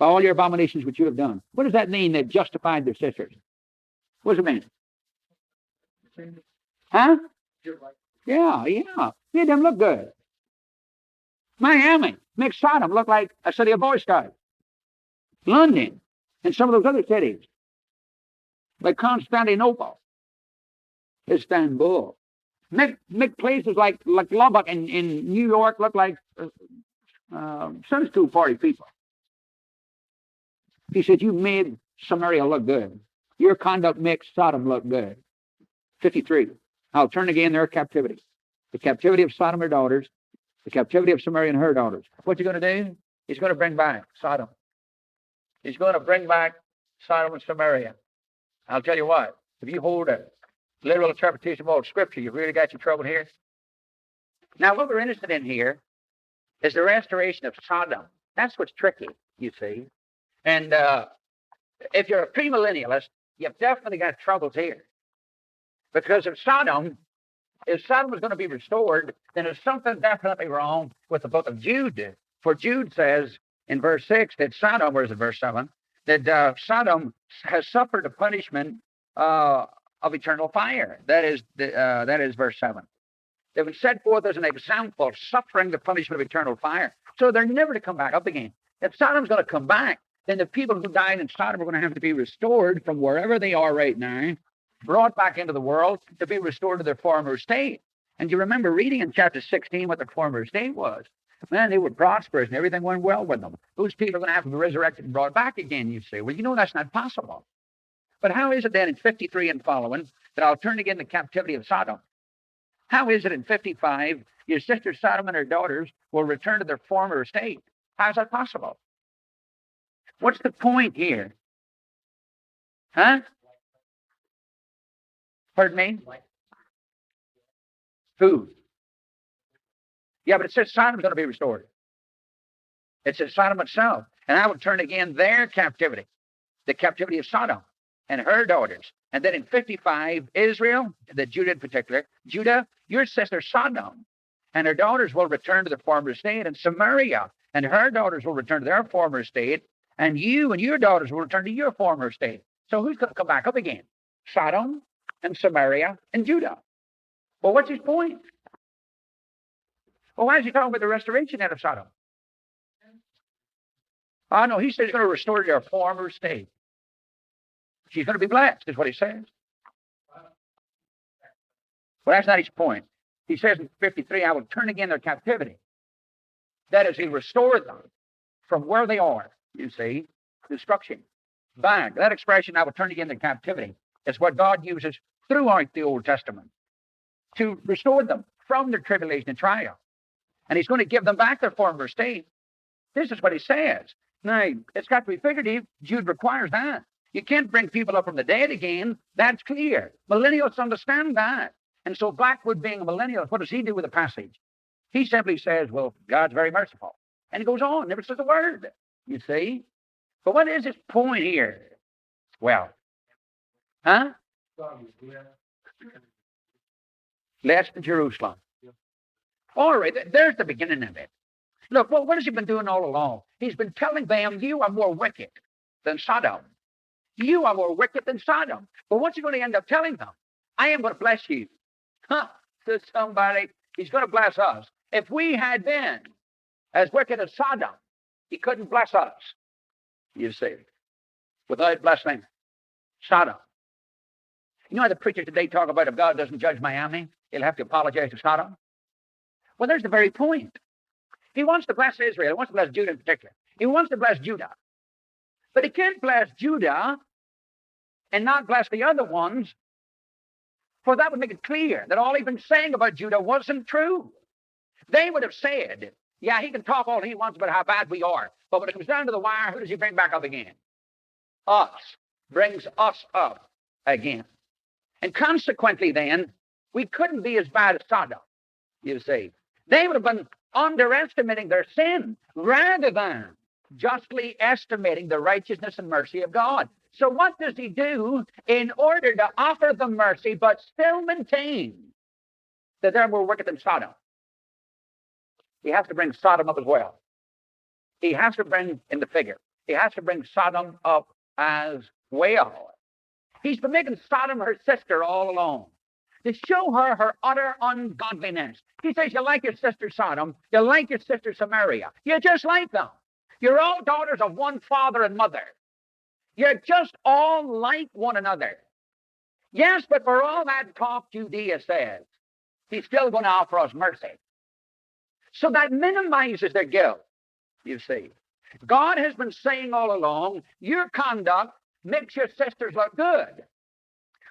by all your abominations which you have done. What does that mean, they've justified their sisters? What does it mean? Huh? Yeah. Made them look good. Miami makes Sodom look like a city of Boy Scouts. London and some of those other cities, like Constantinople, Istanbul, make places like Lubbock in New York look like Sunday school party people. He said, you made Samaria look good. Your conduct makes Sodom look good. 53. I'll turn again their captivity. The captivity of Sodom and her daughters, the captivity of Samaria and her daughters. What's he going to do? He's going to bring back Sodom. He's going to bring back Sodom and Samaria. I'll tell you what, If you hold a literal interpretation of all Scripture, you've really got your trouble here. Now, what we're interested in here is the restoration of Sodom. That's what's tricky, you see. And if you're a premillennialist, you've definitely got troubles here. Because if Sodom is going to be restored, then there's something definitely wrong with the book of Jude. For Jude says in verse 6 that Sodom, or is it verse 7, that Sodom has suffered a punishment of eternal fire. That is verse 7. They were set forth as an example, suffering the punishment of eternal fire. So they're never to come back up again. If Sodom's going to come back, then the people who died in Sodom are going to have to be restored from wherever they are right now, brought back into the world to be restored to their former state. And you remember reading in chapter 16 what their former state was. Man, they were prosperous and everything went well with them. Those people are going to have to be resurrected and brought back again, you say. Well, you know that's not possible. But how is it then in 53 and following that I'll turn again the captivity of Sodom? How is it in 55 your sister Sodom and her daughters will return to their former state? How is that possible? What's the point here? Huh? Pardon me? Food. Yeah, but it says Sodom's going to be restored. It says Sodom itself. And I would turn again their captivity, the captivity of Sodom and her daughters. And then in 55, Israel, the Judah in particular, Judah, your sister Sodom, and her daughters will return to their former state, and Samaria and her daughters will return to their former state, and you and your daughters will return to your former state. So who's going to come back up again? Sodom and Samaria and Judah. Well, what's his point? Well, why is he talking about the restoration out of Sodom? Oh, no, he says he's going to restore their former state. She's going to be blessed, is what he says. Well, that's not his point. He says in 53, I will turn again their captivity. That is, he'll restore them from where they are, you see, destruction. Back. That expression, I will turn again their captivity, is what God uses throughout the Old Testament to restore them from their tribulation and trial. And he's going to give them back their former state. This is what he says. Now, it's got to be figurative. Jude requires that. You can't bring people up from the dead again. That's clear. Millennials understand that. And so Blackwood, being a millennial, what does he do with the passage? He simply says, well, God's very merciful. And he goes on, never says a word, you see. But what is his point here? Well, huh? Less than Jerusalem. All right, there's the beginning of it. Look, well, what has he been doing all along? He's been telling them, you are more wicked than Sodom. You are more wicked than Sodom. But what's he going to end up telling them? I am going to bless you. Huh? To somebody, he's going to bless us. If we had been as wicked as Sodom, he couldn't bless us, you see, without blessing Sodom. You know how the preachers today talk about if God doesn't judge Miami, he'll have to apologize to Sodom? Well, there's the very point. He wants to bless Israel. He wants to bless Judah in particular. He wants to bless Judah. But he can't bless Judah and not bless the other ones, for that would make it clear that all he's been saying about Judah wasn't true. They would have said, yeah, he can talk all he wants about how bad we are, but when it comes down to the wire, who does he bring back up again? Us. Brings us up again. And consequently then, we couldn't be as bad as Sodom, you see. They would have been underestimating their sin rather than justly estimating the righteousness and mercy of God. So what does he do in order to offer them mercy but still maintain that they're more wicked than Sodom? He has to bring Sodom up as well. He has to bring in the figure. He has to bring Sodom up as well. He's been making Sodom her sister all along to show her her utter ungodliness. He says, you like your sister Sodom, you like your sister Samaria. You're just like them. You're all daughters of one father and mother. You're just all like one another. Yes, but for all that talk, Judea says, he's still going to offer us mercy. So that minimizes their guilt, you see. God has been saying all along, your conduct makes your sisters look good.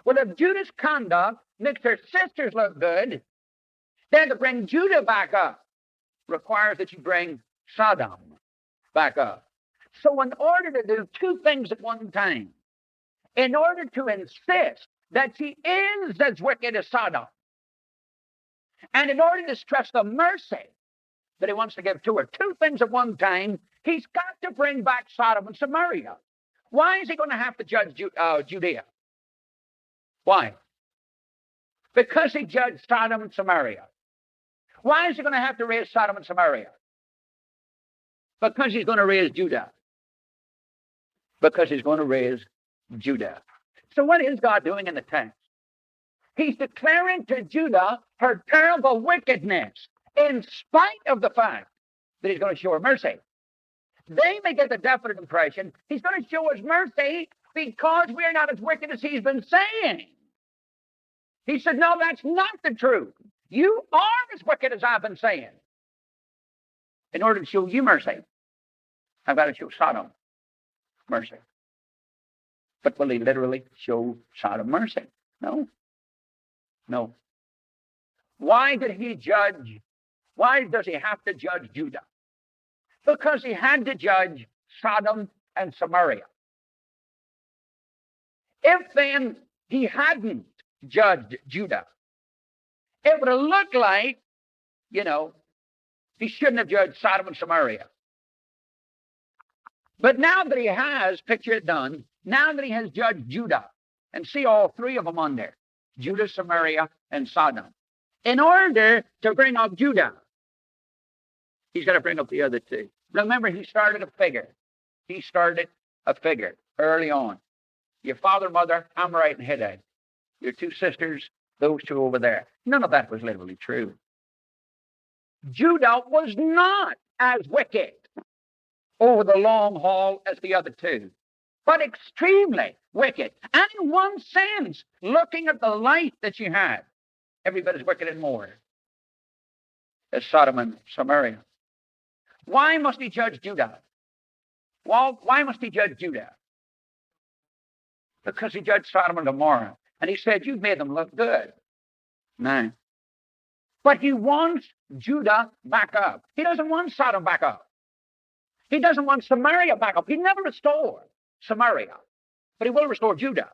Well, if Judah's conduct makes her sisters look good, then to bring Judah back up requires that you bring Sodom back up. So in order to do two things at one time, in order to insist that she is as wicked as Sodom. And in order to stress the mercy that he wants to give to her, two things at one time, he's got to bring back Sodom and Samaria. Why is he going to have to judge Judea? Why? Because he judged Sodom and Samaria. Why is he going to have to raise Sodom and Samaria? Because he's going to raise Judah. Because he's going to raise Judah. So what is God doing in the text? He's declaring to Judah her terrible wickedness, in spite of the fact that he's going to show her mercy. They may get the definite impression he's going to show us mercy because we're not as wicked as he's been saying. He said, no, that's not the truth. You are as wicked as I've been saying. In order to show you mercy, I've got to show Sodom mercy. But will he literally show Sodom mercy? No. No. Why did he judge? Why does he have to judge Judah? Because he had to judge Sodom and Samaria. If then he hadn't judged Judah, it would have looked like, he shouldn't have judged Sodom and Samaria. But now that he has, picture it done, now that he has judged Judah, and see all three of them on there, Judah, Samaria, and Sodom. In order to bring up Judah, he's got to bring up the other two. Remember, he started a figure. He started a figure early on. Your father, mother, Amorite, and Hittite. Your two sisters, those two over there. None of that was literally true. Judah was not as wicked over the long haul as the other two, but extremely wicked. And in one sense, looking at the life that she had, every bit as wicked and more as Sodom and Samaria. Why must he judge Judah? Well, why must he judge Judah? Because he judged Sodom and Gomorrah. And he said, you've made them look good. No. But he wants Judah back up. He doesn't want Sodom back up. He doesn't want Samaria back up. He never restored Samaria. But he will restore Judah.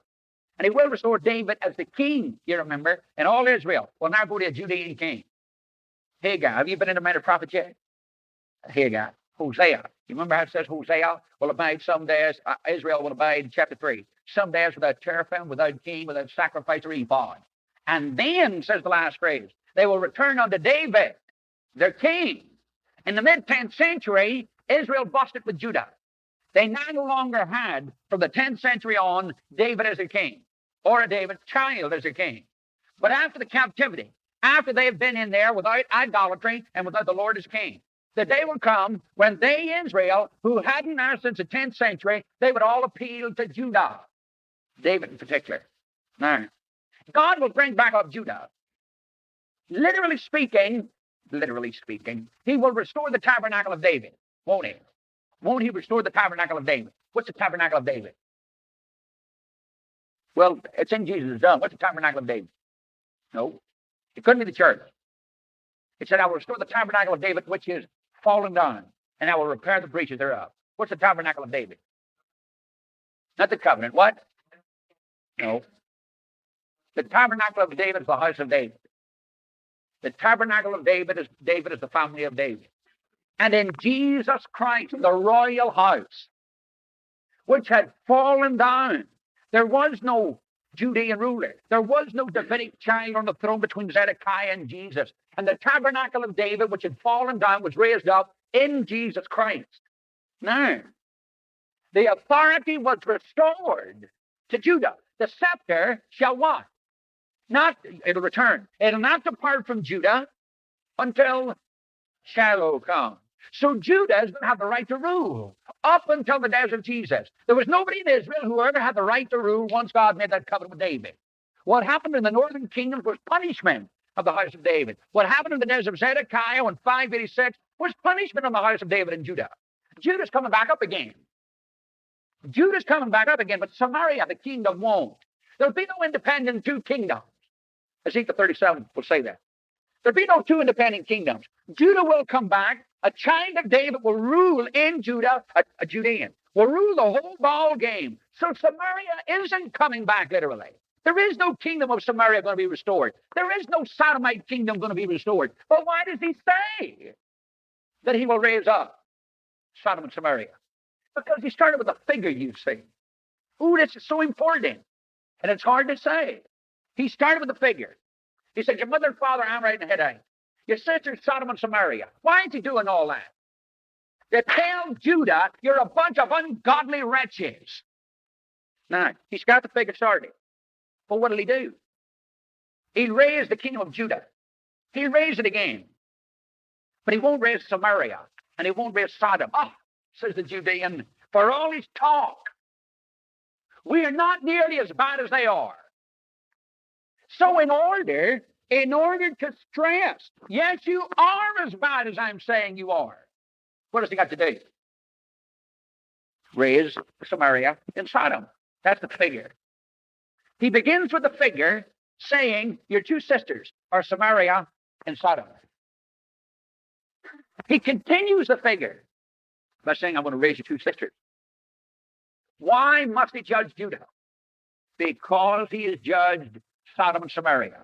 And he will restore David as the king, you remember, and all Israel will now go to a Judean king. Hagar. Have you been in the minor prophet yet? Hagar. Hosea. You remember how it says Hosea will abide some days, Israel will abide in chapter 3. Some days without teraphim, without king, without sacrifice or ephod. And then, says the last phrase, they will return unto David, their king. In the mid-10th century, Israel busted with Judah. They no longer had, from the 10th century on, David as their king, or a David child as their king. But after the captivity, after they have been in there without idolatry and without the Lord as king, the day will come when they, Israel, who hadn't now since the 10th century, they would all appeal to Judah, David in particular. Now, God will bring back up Judah. Literally speaking, he will restore the tabernacle of David, won't he? Won't he restore the tabernacle of David? What's the tabernacle of David? Well, it's in Jesus' done. What's the tabernacle of David? No, it couldn't be the church. It said, I will restore the tabernacle of David, which is fallen down, and I will repair the breaches thereof. What's the tabernacle of David? Not the covenant. What? No. The tabernacle of David is the house of David. The tabernacle of David is the family of David. And in Jesus Christ, the royal house, which had fallen down, there was no Judean ruler. There was no Davidic child on the throne between Zedekiah and Jesus. And the tabernacle of David, which had fallen down, was raised up in Jesus Christ. Now, the authority was restored to Judah. The scepter shall what? It'll return. It'll not depart from Judah until Shiloh comes. So Judah is going to have the right to rule up until the days of Jesus. There was nobody in Israel who ever had the right to rule once God made that covenant with David. What happened in the northern kingdom was punishment of the house of David. What happened in the days of Zedekiah in 586 was punishment on the house of David and Judah. Judah's coming back up again. Judah's coming back up again, but Samaria, the kingdom, won't. There'll be no independent two kingdoms. Ezekiel 37 will say that. There'll be no two independent kingdoms. Judah will come back. A child of David will rule in Judah, a Judean, will rule the whole ball game. So Samaria isn't coming back literally. There is no kingdom of Samaria going to be restored. There is no Sodomite kingdom going to be restored. But why does he say that he will raise up Sodom and Samaria? Because he started with a figure, you see. Ooh, this is so important. And it's hard to say. He started with a figure. He said, your mother and father, I'm right in the headache. Your sister's Sodom and Samaria. Why is he doing all that? To tell Judah, you're a bunch of ungodly wretches. Now, he's got the figure started. But what did he do? He raised the kingdom of Judah. He raised it again. But he won't raise Samaria. And he won't raise Sodom. Oh, says the Judean, for all his talk, we are not nearly as bad as they are. So in order to stress, yes, you are as bad as I'm saying you are. What has he got to do? Raise Samaria and Sodom. That's the figure. He begins with the figure saying your two sisters are Samaria and Sodom. He continues the figure by saying, I'm going to raise your two sisters. Why must he judge Judah? Because he has judged Sodom and Samaria.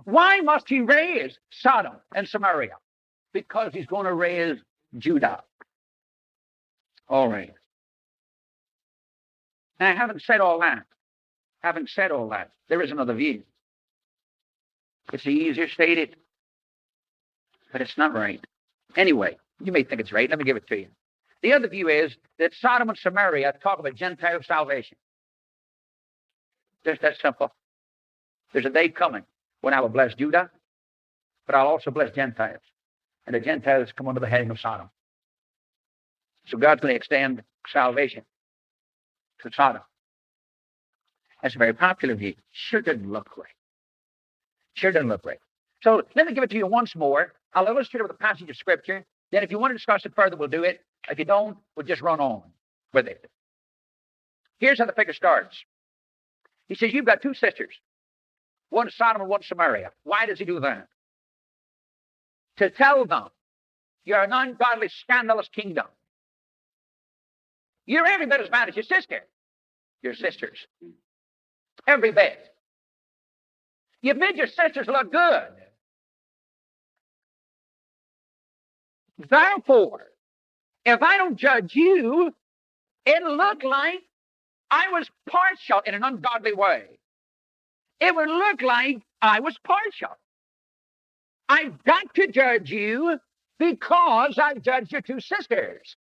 Why must he raise Sodom and Samaria? Because he's going to raise Judah. All right. Now, I haven't said all that. There is another view. It's easier stated, but it's not right. Anyway, you may think it's right. Let me give it to you. The other view is that Sodom and Samaria talk about Gentile salvation. Just that simple. There's a day coming when I will bless Judah, but I'll also bless Gentiles. And the Gentiles come under the heading of Sodom. So God's going to extend salvation to Sodom. That's a very popular view. Sure doesn't look right. So let me give it to you once more. I'll illustrate it with a passage of Scripture. Then if you want to discuss it further, we'll do it. If you don't, we'll just run on with it. Here's how the figure starts. He says, you've got two sisters. One Sodom and one Samaria. Why does he do that? To tell them, you're an ungodly, scandalous kingdom. You're every bit as bad as your sister. Your sisters. Every bit. You've made your sisters look good. Therefore, if I don't judge you, it'll look like I was partial in an ungodly way. It would look like I was partial. I've got to judge you because I've judged your two sisters.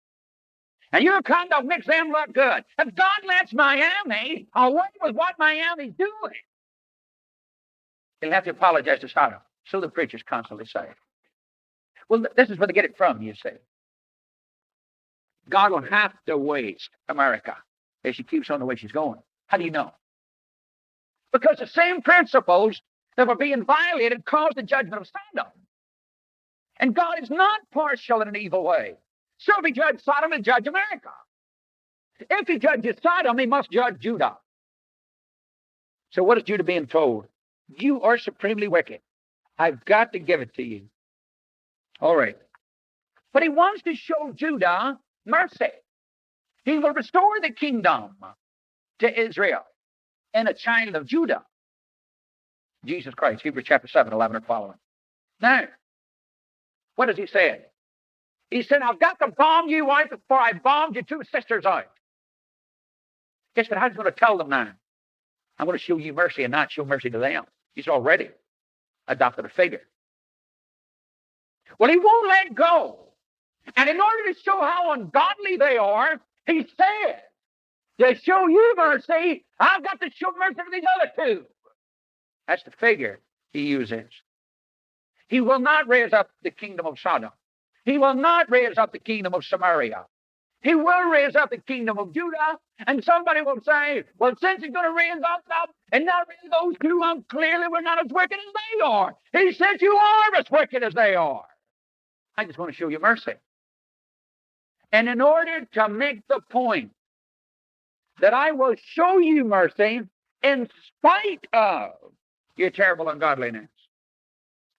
And your conduct makes them look good. If God lets Miami away with what Miami's doing, he'll have to apologize to Sodom. So the preachers constantly say. Well, this is where they get it from, you see. God will have to waste America if she keeps on the way she's going. How do you know? Because the same principles that were being violated caused the judgment of Sodom. And God is not partial in an evil way. So if he judged Sodom, he'll judge America. If he judges Sodom, he must judge Judah. So what is Judah being told? You are supremely wicked. I've got to give it to you. All right. But he wants to show Judah mercy. He will restore the kingdom to Israel and a child of Judah. Jesus Christ, Hebrews chapter 7, 11 and following. Now, what does he say? He said, I've got to bomb you out before I bombed your two sisters out. Guess what? How's he going to tell them now? I'm going to show you mercy and not show mercy to them. He's already adopted a figure. Well, he won't let go. And in order to show how ungodly they are, he said, to show you mercy, I've got to show mercy to these other two. That's the figure he uses. He will not raise up the kingdom of Sodom. He will not raise up the kingdom of Samaria. He will raise up the kingdom of Judah. And somebody will say, well, since he's going to raise up and not raise those two up, clearly we're not as wicked as they are. He says you are as wicked as they are. I just want to show you mercy. And in order to make the point that I will show you mercy in spite of your terrible ungodliness,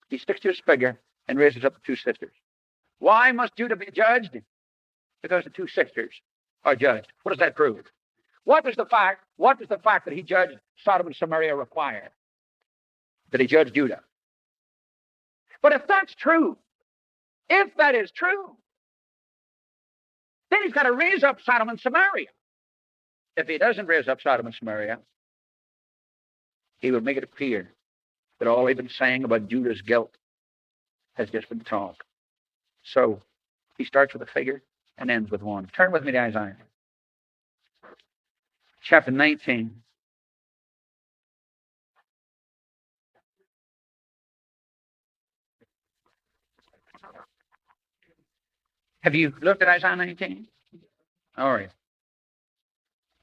he sticks to his figure and raises up the two sisters. Why must Judah be judged? Because the two sisters are judged. What does that prove? What does the fact that he judged Sodom and Samaria require? That he judged Judah. But if that's true, if that is true, then he's got to raise up Sodom and Samaria. If he doesn't raise up Sodom and Samaria, he will make it appear that all they've been saying about Judah's guilt has just been talk. So he starts with a figure and ends with one. Turn with me to Isaiah. Chapter 19. Have you looked at Isaiah 19? All right.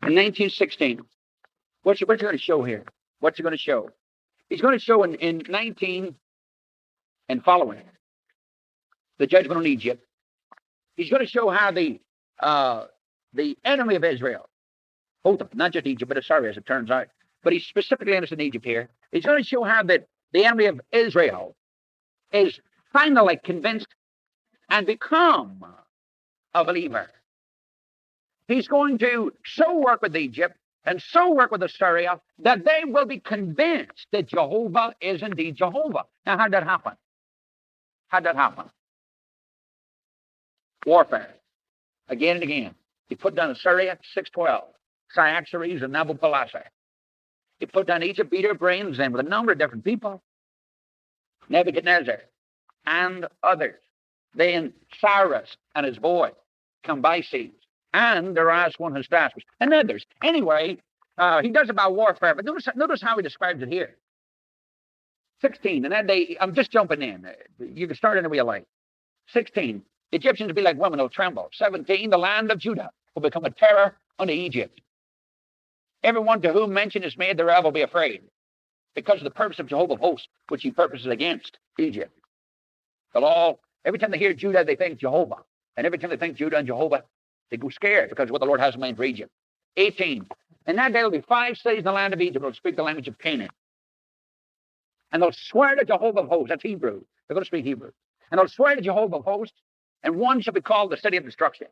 In 19:16, what's he going to show here? What's he going to show? He's going to show in 19 and following the judgment on Egypt. He's going to show how the enemy of Israel, both of them, not just Egypt, but Assyria, as it turns out, but he's specifically interested in Egypt here. He's going to show how that the enemy of Israel is finally convinced and become a believer. He's going to so work with Egypt and so work with Assyria that they will be convinced that Jehovah is indeed Jehovah. Now, how did that happen? How did that happen? Warfare. Again and again. He put down Assyria, 612. Cyaxares and Nabopolassar. He put down Egypt, beat their brains in with a number of different people. Nebuchadnezzar and others. Then Cyrus and his boy, Cambyses, and Darius one Hystaspas, and others. Anyway, he does about warfare, but notice how he describes it here. 16, and that day, I'm just jumping in. You can start anywhere you like. 16, the Egyptians will be like women, will tremble. 17, the land of Judah will become a terror unto Egypt. Everyone to whom mention is made thereof will be afraid, because of the purpose of Jehovah of hosts, which he purposes against Egypt. They'll all, every time they hear Judah, they think Jehovah. And every time they think Judah and Jehovah, they go scared because of what the Lord has in mind for Egypt. 18. And that day will be 5 cities in the land of Egypt that will speak the language of Canaan. And they'll swear to Jehovah of hosts. That's Hebrew. They're going to speak Hebrew. And they'll swear to Jehovah of hosts, and one shall be called the city of destruction.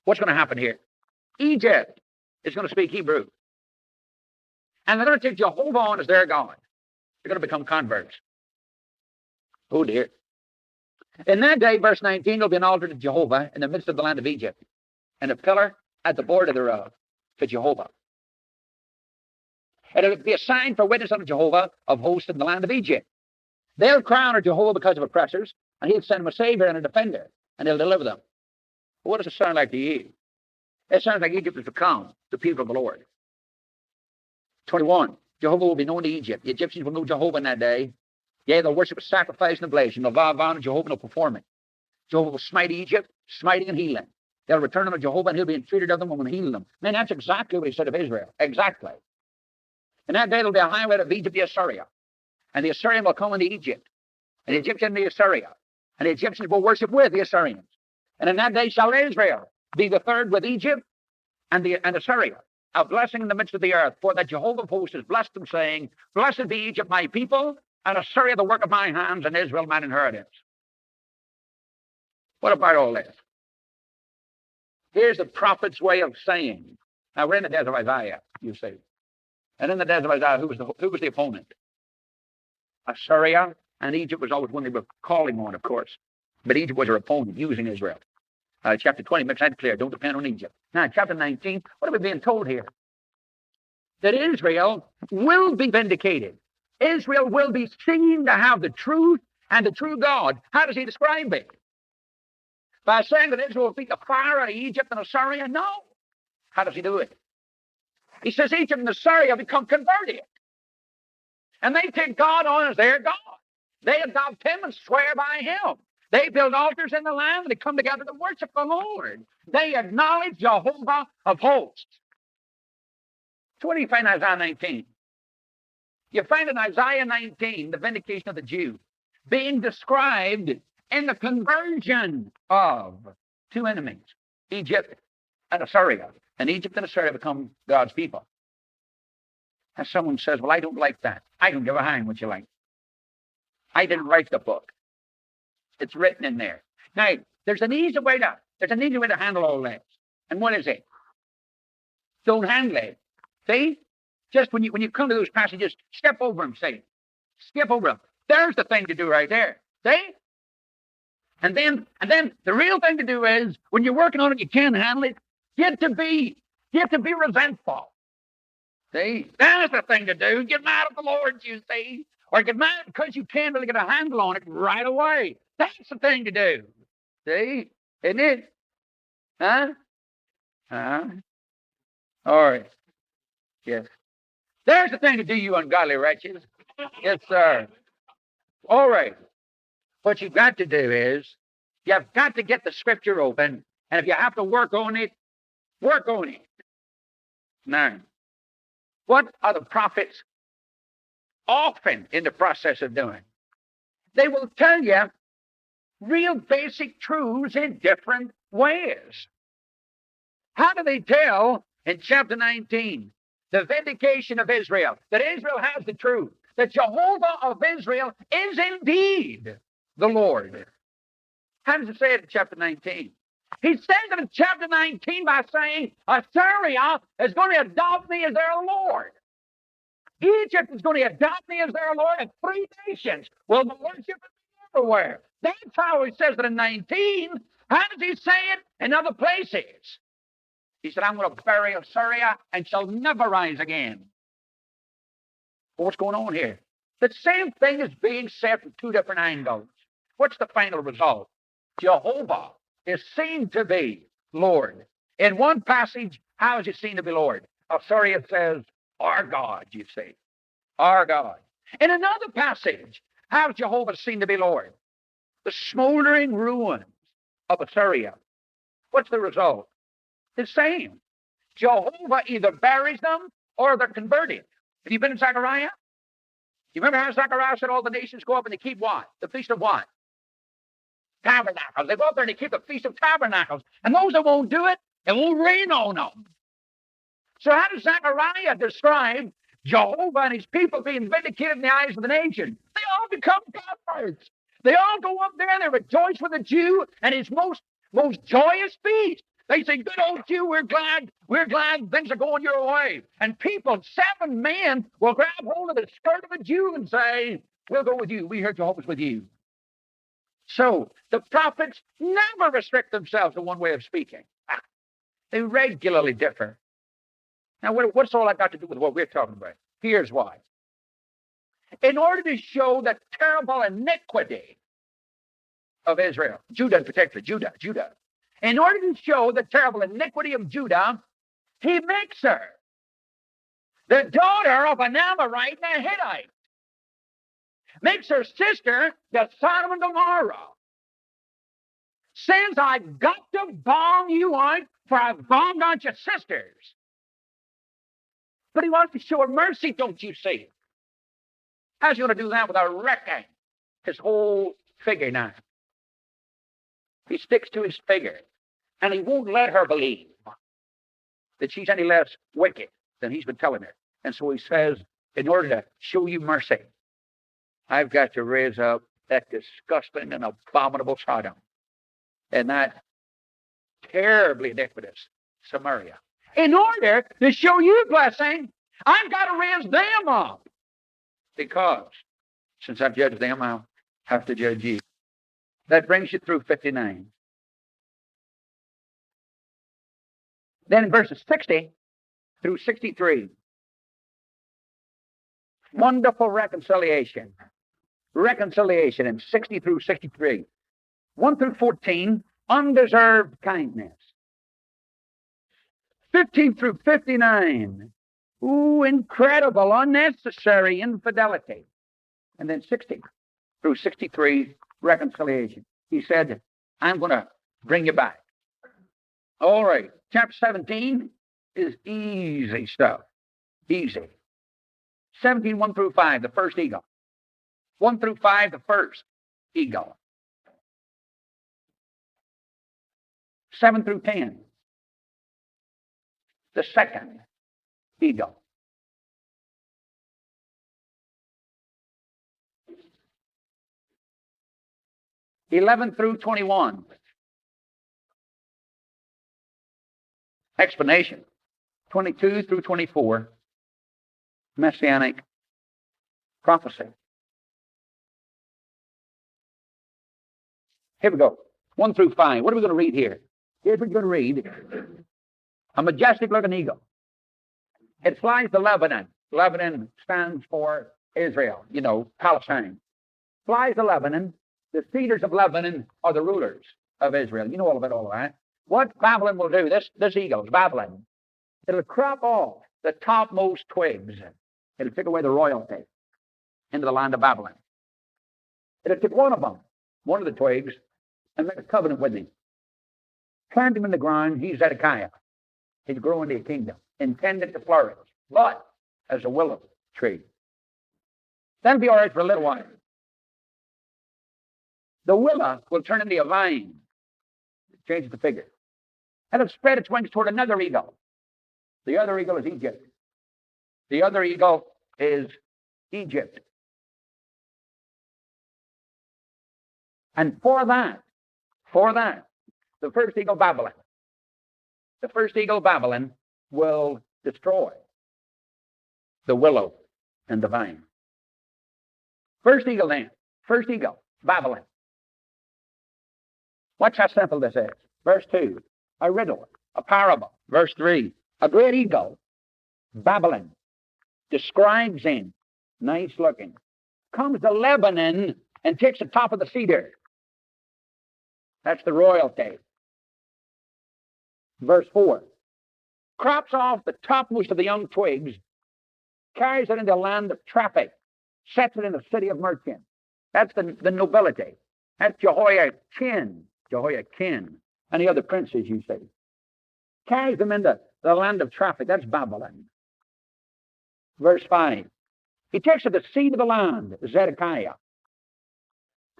What's going to happen here? Egypt is going to speak Hebrew. And they're going to take Jehovah on as their God. They're going to become converts. Oh, dear. In that day, verse 19, there'll be an altar to Jehovah in the midst of the land of Egypt, and a pillar at the border thereof to Jehovah. And it'll be a sign for witness unto Jehovah of hosts in the land of Egypt. They'll cry unto Jehovah because of oppressors, and he'll send them a savior and a defender, and he'll deliver them. But what does it sound like to you? It sounds like Egypt has become the people of the Lord. 21, Jehovah will be known to Egypt. The Egyptians will know Jehovah in that day. Yea, they'll worship a sacrifice and oblation. They'll vow a vow to Jehovah and they'll perform it. Jehovah will smite Egypt, smiting and healing. They'll return unto Jehovah and he'll be entreated of them and will heal them. Man, that's exactly what he said of Israel. Exactly. In that day there'll be a highway of Egypt to Assyria. And the Assyrian will come into Egypt. And the Egyptian to Assyria. And the Egyptians will worship with the Assyrians. And in that day shall Israel be the third with Egypt and Assyria, a blessing in the midst of the earth. For that Jehovah of hosts has blessed them, saying, Blessed be Egypt, my people, and Assyria, the work of my hands, and Israel, mine inheritance. What about all this? Here's the prophet's way of saying. Now, we're in the days of Isaiah, you see. And in the days of Isaiah, who was the opponent? Assyria, and Egypt was always one they were calling on, of course. But Egypt was their opponent, using Israel. Chapter 20 makes that clear. Don't depend on Egypt. Now, chapter 19, what are we being told here? That Israel will be vindicated. Israel will be seen to have the truth and the true God. How does he describe it? By saying that Israel will beat the fire out of Egypt and Assyria? No. How does he do it? He says Egypt and Assyria become converted. And they take God on as their God. They adopt him and swear by him. They build altars in the land and they come together to worship the Lord. They acknowledge Jehovah of hosts. So what do you find in Isaiah 19? You find in Isaiah 19 the vindication of the Jew being described in the conversion of two enemies, Egypt and Assyria. And Egypt and Assyria become God's people. And someone says, well, I don't like that. I don't give a hang what you like. I didn't write the book. It's written in there. Now, there's an easy way to handle all this. And what is it? Don't handle it. See? Just when you come to those passages, step over them, say. Skip over them. There's the thing to do right there. See? And then the real thing to do is, when you're working on it, you can't handle it, get to be resentful. See? That's the thing to do. Get mad at the Lord, you see. Or get mad because you can't really get a handle on it right away. That's the thing to do. See? Isn't it? Huh? Huh? All right. Yes. There's the thing to do, you ungodly wretches. Yes, sir. All right. What you've got to do is, you've got to get the Scripture open, and if you have to work on it, work on it. Now, what are the prophets often in the process of doing? They will tell you real basic truths in different ways. How do they tell in chapter 19 the vindication of Israel, that Israel has the truth, that Jehovah of Israel is indeed the Lord? How does it say it in chapter 19? He says it in chapter 19 by saying, Assyria is going to adopt me as their Lord. Egypt is going to adopt me as their Lord, and 3 nations will worship me everywhere. That's how he says it in 19. How does he say it in other places? He said, I'm going to bury Assyria and shall never rise again. Well, what's going on here? The same thing is being said from 2 different angles. What's the final result? Jehovah is seen to be Lord. In one passage, how is he seen to be Lord? Assyria says, our God, you see. Our God. In another passage, how is Jehovah seen to be Lord? The smoldering ruins of Assyria. What's the result? The same. Jehovah either buries them or they're converted. Have you been in Zechariah? You remember how Zechariah said all the nations go up and they keep what? The Feast of what? Tabernacles. They go up there and they keep the Feast of Tabernacles. And those that won't do it, it won't rain on them. So how does Zechariah describe Jehovah and his people being vindicated in the eyes of the nation? They all become converts. They all go up there and they rejoice with the Jew and his most joyous feast. They say, good old Jew, we're glad things are going your way. And people, 7 men, will grab hold of the skirt of a Jew and say, we'll go with you. We hear Jehovah's with you. So the prophets never restrict themselves to one way of speaking. They regularly differ. Now, what's all that got to do with what we're talking about? Here's why. In order to show the terrible iniquity of Israel, Judah in particular, Judah. In order to show the terrible iniquity of Judah, he makes her the daughter of an Amorite and a Hittite. Makes her sister the Sodom and Gomorrah. Says, I've got to bomb you out, for I've bombed out your sisters. But he wants to show her mercy, don't you see? How's he going to do that without wrecking his whole figure now? He sticks to his figure. And he won't let her believe that she's any less wicked than he's been telling her. And so he says, in order to show you mercy, I've got to raise up that disgusting and abominable Sodom and that terribly iniquitous Samaria. In order to show you blessing, I've got to raise them up. Because since I've judged them, I'll have to judge you. That brings you through 59. Then in verses 60 through 63, wonderful reconciliation. Reconciliation in 60 through 63. 1 through 14, undeserved kindness. 15 through 59, incredible, unnecessary infidelity. And then 60 through 63, reconciliation. He said, I'm going to bring you back. All right. Chapter 17 is easy stuff. Easy. 17, 1 through 5, the first eagle. 1 through 5, the first eagle. 7 through 10, the second eagle. 11 through 21. Explanation. 22 through 24, Messianic prophecy. Here we go. 1 through 5. What are we going to read here? Here's what you're going to read. A majestic looking eagle. It flies to Lebanon. Lebanon stands for Israel, Palestine. Flies to Lebanon. The cedars of Lebanon are the rulers of Israel. You know all of it, all right? What Babylon will do, this eagle, Babylon, it'll crop off the topmost twigs. It'll take away the royalty into the land of Babylon. It'll take one of them, one of the twigs, and make a covenant with him. Plant him in the ground. He's Zedekiah. He's growing to a kingdom, intended to flourish, but as a willow tree. That'll be all right for a little while. The willow will turn into a vine. Change the figure. And it'll spread its wings toward another eagle. The other eagle is Egypt. The other eagle is Egypt. And for that, the first eagle, Babylon, will destroy the willow and the vine. First eagle, Babylon. Watch how simple this is. Verse 2, a riddle, a parable. Verse 3, a great eagle, Babylon, describes in, nice looking, comes to Lebanon and takes the top of the cedar. That's the royalty. Verse 4, crops off the topmost of the young twigs, carries it into the land of traffic, sets it in the city of merchants. That's the nobility. That's Jehoiakim, and the other princes, you see. Carries them into the land of traffic. That's Babylon. Verse 5, he takes to the seed of the land, Zedekiah,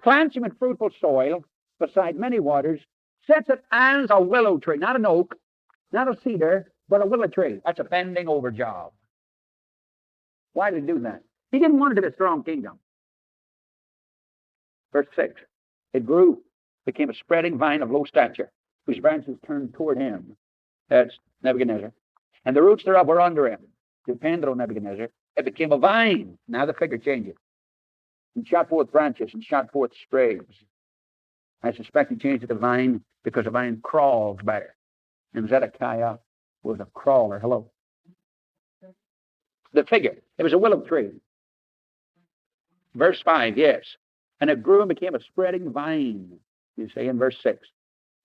plants him in fruitful soil beside many waters, sets it as a willow tree, not an oak, not a cedar, but a willow tree. That's a bending over job. Why did he do that? He didn't want it to be a strong kingdom. Verse 6, it grew, became a spreading vine of low stature, whose branches turned toward him. That's Nebuchadnezzar. And the roots thereof were under him, depended on Nebuchadnezzar. It became a vine. Now the figure changes. And shot forth branches and shot forth sprigs. I suspect he changed it to vine because the vine crawls better. And Zedekiah was a crawler. Hello. The figure, it was a willow tree. Verse 5, yes. And it grew and became a spreading vine, you see, in verse 6.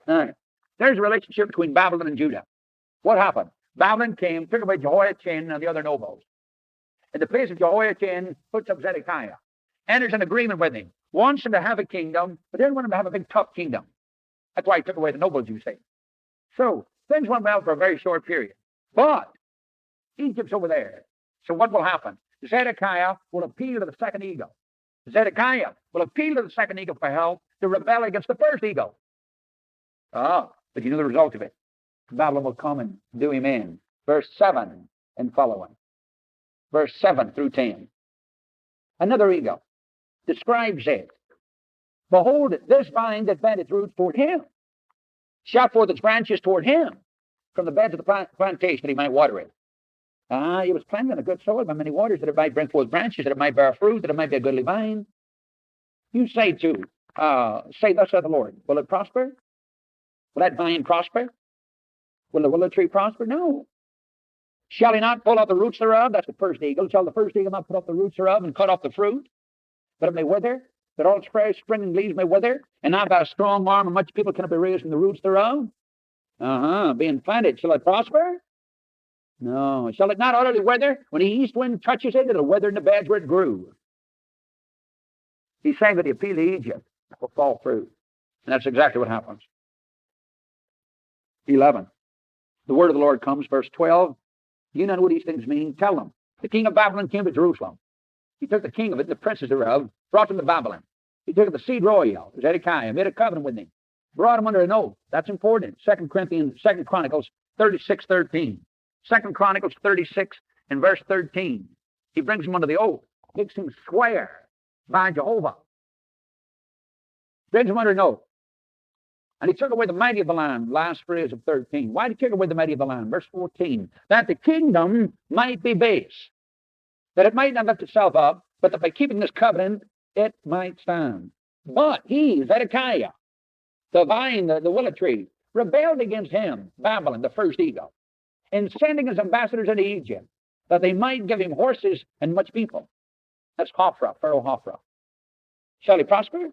All right. There's a relationship between Babylon and Judah. What happened? Babylon came, took away Jehoiachin and the other nobles. In the place of Jehoiachin, puts up Zedekiah, enters an agreement with him, wants him to have a kingdom, but didn't want him to have a big, tough kingdom. That's why he took away the nobles, you see. So things went well for a very short period. But Egypt's over there. So what will happen? Zedekiah will appeal to the second eagle. Zedekiah will appeal to the second eagle for help to rebel against the first eagle. But you know the result of it. Babylon will come and do him in. Verse 7 and following. Verse 7 through 10. Another eagle describes it. Behold, this vine that bent its roots toward him, shot forth its branches toward him from the beds of the plantation that he might water it. He was planted in a good soil by many waters, that it might bring forth branches, that it might bear fruit, that it might be a goodly vine. You say too, say thus saith the Lord. Will it prosper? Will that vine prosper? Will the willow tree prosper? No. Shall he not pull out the roots thereof? That's the first eagle. Shall the first eagle not put up the roots thereof and cut off the fruit? That it may wither, that all its fresh springing leaves may wither, and not by a strong arm and much people cannot be raised from the roots thereof? Being planted, shall it prosper? No. Shall it not utterly wither? When the east wind touches it, it'll wither in the beds where it grew. He's saying that the appeal to Egypt will fall through. And that's exactly what happens. 11. The word of the Lord comes, verse 12. You know what these things mean? Tell them. The king of Babylon came to Jerusalem. He took the king of it, the princes thereof, brought them to Babylon. He took the seed royal, Zedekiah, made a covenant with him, brought him under an oath. That's important. 2 Chronicles 36:13. 2 Chronicles 36 and verse 13. He brings him under the oath, makes him swear by Jehovah. Brings him under an oath. And he took away the mighty of the land, last phrase of 13. Why did he take away the mighty of the land? Verse 14. That the kingdom might be base, that it might not lift itself up, but that by keeping this covenant, it might stand. But he, Zedekiah, the vine, the willow tree, rebelled against him, Babylon, the first eagle, in sending his ambassadors into Egypt, that they might give him horses and much people. That's Hophra, Pharaoh Hophra. Shall he prosper?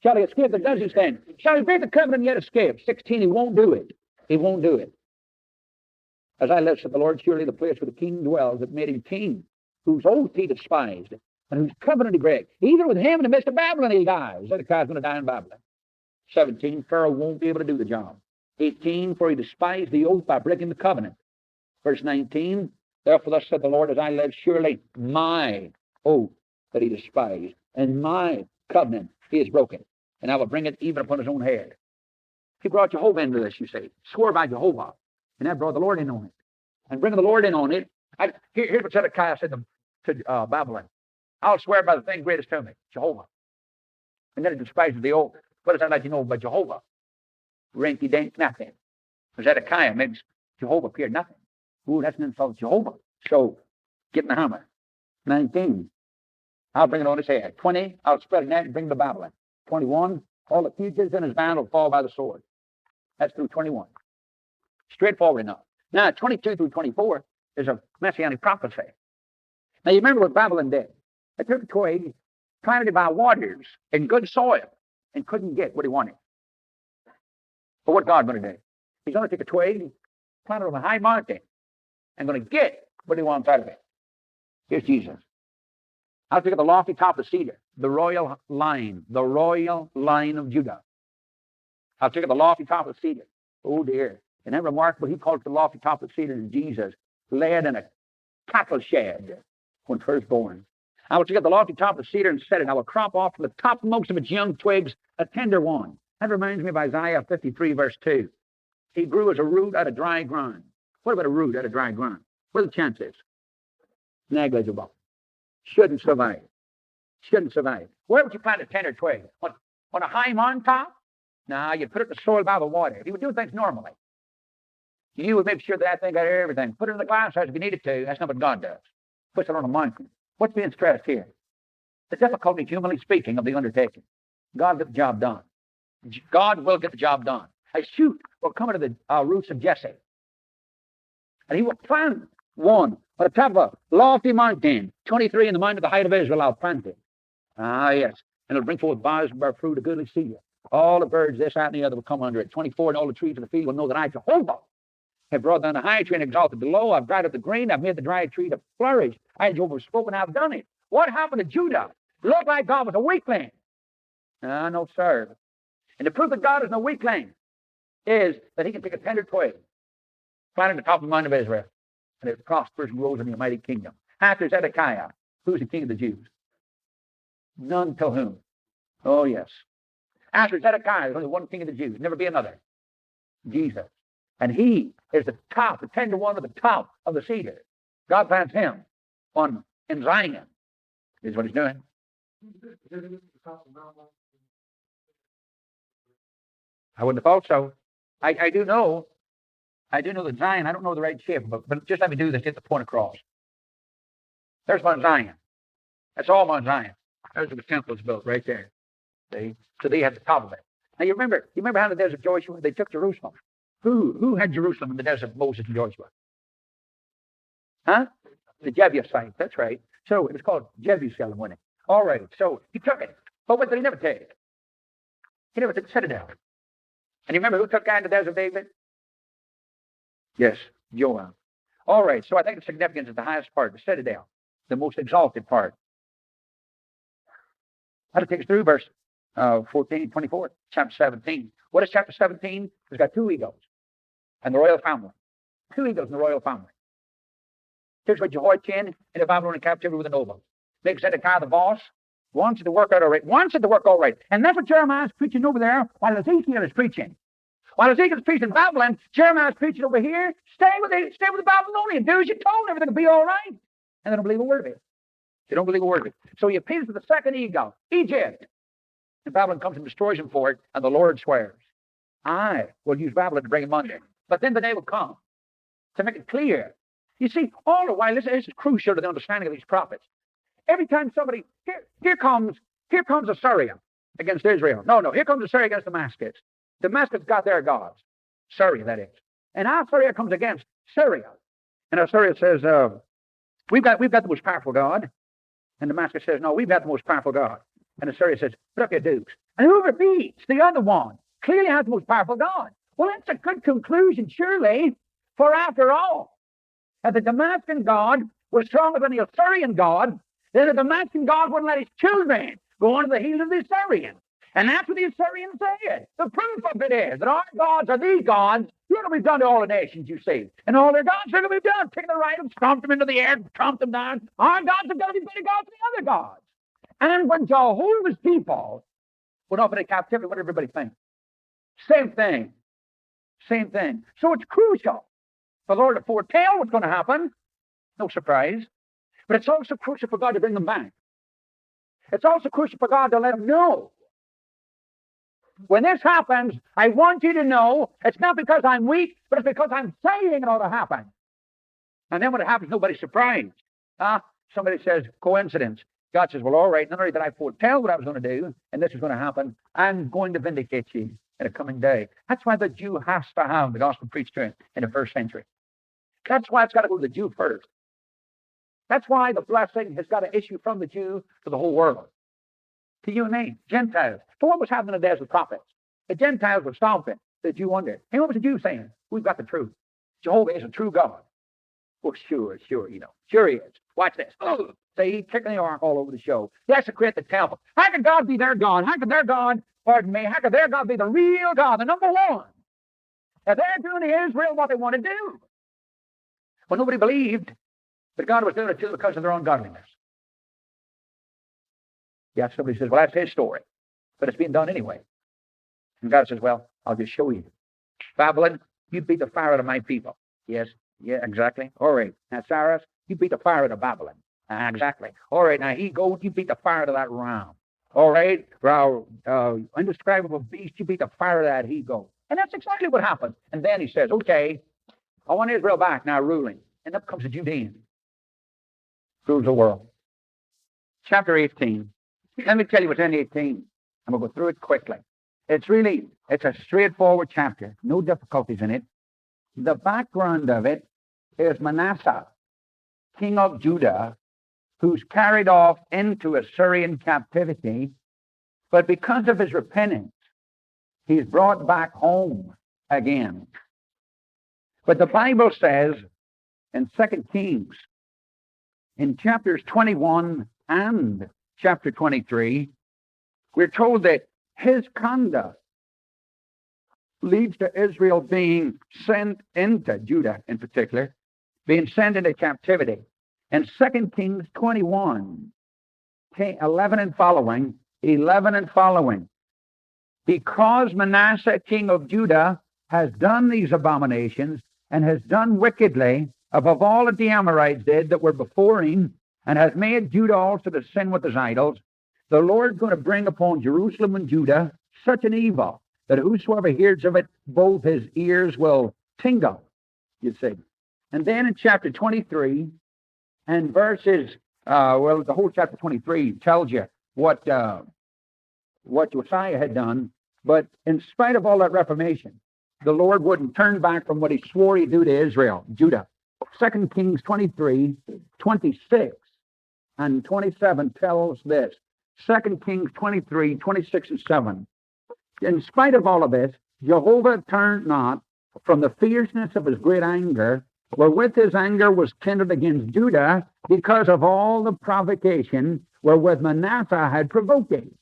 Shall he escape the deserts then? Shall he break the covenant and yet escape? 16, he won't do it. He won't do it. As I live, said the Lord, surely the place where the king dwells that made him king, whose oath he despised, and whose covenant he break. Either with him in the midst of Babylon he'll die. Zedekiah's going to die in Babylon. 17, Pharaoh won't be able to do the job. 18, for he despised the oath by breaking the covenant. Verse 19, therefore thus said the Lord, as I live, surely my oath that he despised, and my covenant he has broken, and I will bring it even upon his own head. He brought Jehovah into this, you say. Swore by Jehovah. And that brought the Lord in on it. And bringing the Lord in on it, here's what Zedekiah said to Babylon. I'll swear by the thing greatest to me, Jehovah. And then he despises the oath. What does that let you know about Jehovah? Rinky dink, nothing. Zedekiah makes Jehovah appear nothing. Ooh, that's an insult to Jehovah. So, get in the hammer. 19. I'll bring it on his head. 20. I'll spread a net and bring it to Babylon. 21. All the fugitives in his band will fall by the sword. That's through 21. Straightforward enough. Now, 22 through 24 is a messianic prophecy. Now, you remember what Babylon did. They took a twig, planted it by waters in good soil, and couldn't get what he wanted. But what God going to do? He's going to take a twig, plant it on a high mountain, and going to get what he wants out of it. Here's Jesus. I'll take the lofty top of cedar, the royal line of Judah. I'll take the lofty top of cedar. Oh dear. And that remarkable, he called the lofty top of cedar to Jesus, laid in a cattle shed when first born. I will take the lofty top of cedar and set it. I will crop off from the topmost of its young twigs a tender one. That reminds me of Isaiah 53, verse 2. He grew as a root out of dry ground. What about a root out of dry ground? What are the chances? Negligible. Shouldn't survive. Shouldn't survive. Where would you plant a tender twig? On a high mountain top? No, you'd put it in the soil by the water. He would do things normally. You would make sure that thing got everything. Put it in the glass house if you needed to. That's not what God does. Puts it on a mountain. What's being stressed here? The difficulty, humanly speaking, of the undertaking. God get the job done. God will get the job done. A shoot will come into the roots of Jesse. And he will plant one on the top of a lofty mountain. 23, in the mountain of the height of Israel, I'll plant it. Ah, yes. And it'll bring forth boughs and bear fruit, a goodly cedar. All the birds, this, that, and the other will come under it. 24, and all the trees of the field will know that I, Jehovah, have brought down the high tree and exalted the low. I've dried up the green. I've made the dry tree to flourish. I, Jehovah, have spoken. I've done it. What happened to Judah? It looked like God was a weakling. No, sir. And the proof that God is no weakling is that he can take a tender twig, plant it at the top of the mountain of Israel, and it prospers and grows in the mighty kingdom. After Zedekiah, who's the king of the Jews? None till whom? Oh, yes. After Zedekiah, there's only one king of the Jews. Never be another. Jesus. And he is the top, the tender one at the top of the cedar. God plants him in Zion. This is what he's doing. I wouldn't have thought so. I do know that Zion, I don't know the right shape, but just let me do this, get the point across. There's Mount Zion. That's all Mount Zion. There's where the temple is built, right there. See? So they had the top of it. Now you remember how in the desert of Joshua, they took Jerusalem. Who had Jerusalem in the desert of Moses and Joshua? Huh? The Jebusites, that's right. So it was called Jerusalem, wasn't it? All right, so he took it. But what did he never take? He never took the citadel. And you remember who took down the desert of David? Yes, Joab. All right, so I think the significance is the highest part, the citadel, the most exalted part. That'll take us through verse 14, 24, chapter 17. What is chapter 17? It's got two eagles and the royal family. Two eagles in the royal family. Takes away Jehoiachin in the Babylonian captivity with the nobles. Makes Zedekiah the boss. Wants it to work out all right. Wants it to work all right. And that's what Jeremiah's preaching over there while Ezekiel is preaching. While Ezekiel's preaching in Babylon, Jeremiah's preaching over here. Stay with the Babylonians. Do as you're told. Everything will be all right. And they don't believe a word of it. They don't believe a word of it. So he appeals to the second eagle, Egypt. And Babylon comes and destroys him for it, and the Lord swears, I will use Babylon to bring him under. But then the day will come to make it clear. You see, all the while, this is crucial to the understanding of these prophets. Every time somebody, here comes Assyria against Israel. No, here comes Assyria against Damascus. Damascus got their gods. Syria, that is. And Assyria comes against Syria. And Assyria says, we've got the most powerful God. And Damascus says, no, we've got the most powerful God. And Assyria says, put up your dukes. And whoever beats the other one clearly has the most powerful God. Well, that's a good conclusion, surely, for after all, if the Damascus God was stronger than the Assyrian God, then the Damascus God wouldn't let his children go under the heels of the Assyrian. And that's what the Assyrians said. The proof of it is that our gods are these gods. Look what we've done to all the nations, you see. And all their gods, look what we've done. Taken the right and stomped them into the air, tromped them down. Our gods have got to be better gods than the other gods. And when Jehovah's people went off into captivity, what did everybody think? Same thing. Same thing. So it's crucial for the Lord to foretell what's going to happen. No surprise. But it's also crucial for God to bring them back. It's also crucial for God to let them know. When this happens, I want you to know it's not because I'm weak, but it's because I'm saying it ought to happen. And then when it happens, nobody's surprised. Somebody says, coincidence. God says, well, all right, not only did I foretell what I was going to do, and this is going to happen, I'm going to vindicate you in a coming day. That's why the Jew has to have the gospel preached to him in the first century. That's why it's got to go to the Jew first. That's why the blessing has got to issue from the Jew to the whole world. To you and me, Gentiles. So what was happening in the days of the prophets? The Gentiles were stomping the Jew under. And what was the Jew saying? We've got the truth. Jehovah is a true God. Well, sure, you know. Sure he is. Watch this. Oh, see, he's kicking the ark all over the show. He has to create the temple. How could God be their God? How could their God, pardon me, how could their God be the real God, the number one? If they're doing to Israel what they want to do. Well, nobody believed that God was doing it too because of their ungodliness. Yeah, somebody says, well, that's his story. But it's being done anyway. And God says, well, I'll just show you. Babylon, you beat the fire out of my people. Yes, yeah, exactly. All right. Now, Cyrus, you beat the fire out of Babylon. Exactly. All right. Now, he-goat, you beat the fire out of that ram. All right. Indescribable beast, you beat the fire out of that he-goat. And that's exactly what happened. And then he says, okay, I want Israel back now ruling. And up comes the Judean. Rules the world. Chapter 18. Let me tell you what's in 18. I'm going to go through it quickly. It's a straightforward chapter. No difficulties in it. The background of it is Manasseh, king of Judah, who's carried off into Assyrian captivity, but because of his repentance, he's brought back home again. But the Bible says in 2 Kings, in chapters 21 and chapter 23, we're told that his conduct leads to Israel being sent into, Judah in particular, being sent into captivity. In 2 Kings 21, 11 and following, because Manasseh, king of Judah, has done these abominations and has done wickedly above all that the Amorites did that were before him, and has made Judah also to sin with his idols, the Lord's going to bring upon Jerusalem and Judah such an evil that whosoever hears of it, both his ears will tingle, you see. And then in chapter 23, and verses, the whole chapter 23 tells you what Josiah had done, but in spite of all that reformation, the Lord wouldn't turn back from what he swore he'd do to Israel, Judah. 2 Kings 23, 26 and 27 tells this. 2 Kings 23, 26 and 7. In spite of all of this, Jehovah turned not from the fierceness of his great anger, wherewith his anger was kindled against Judah, because of all the provocation wherewith Manasseh had provoked him.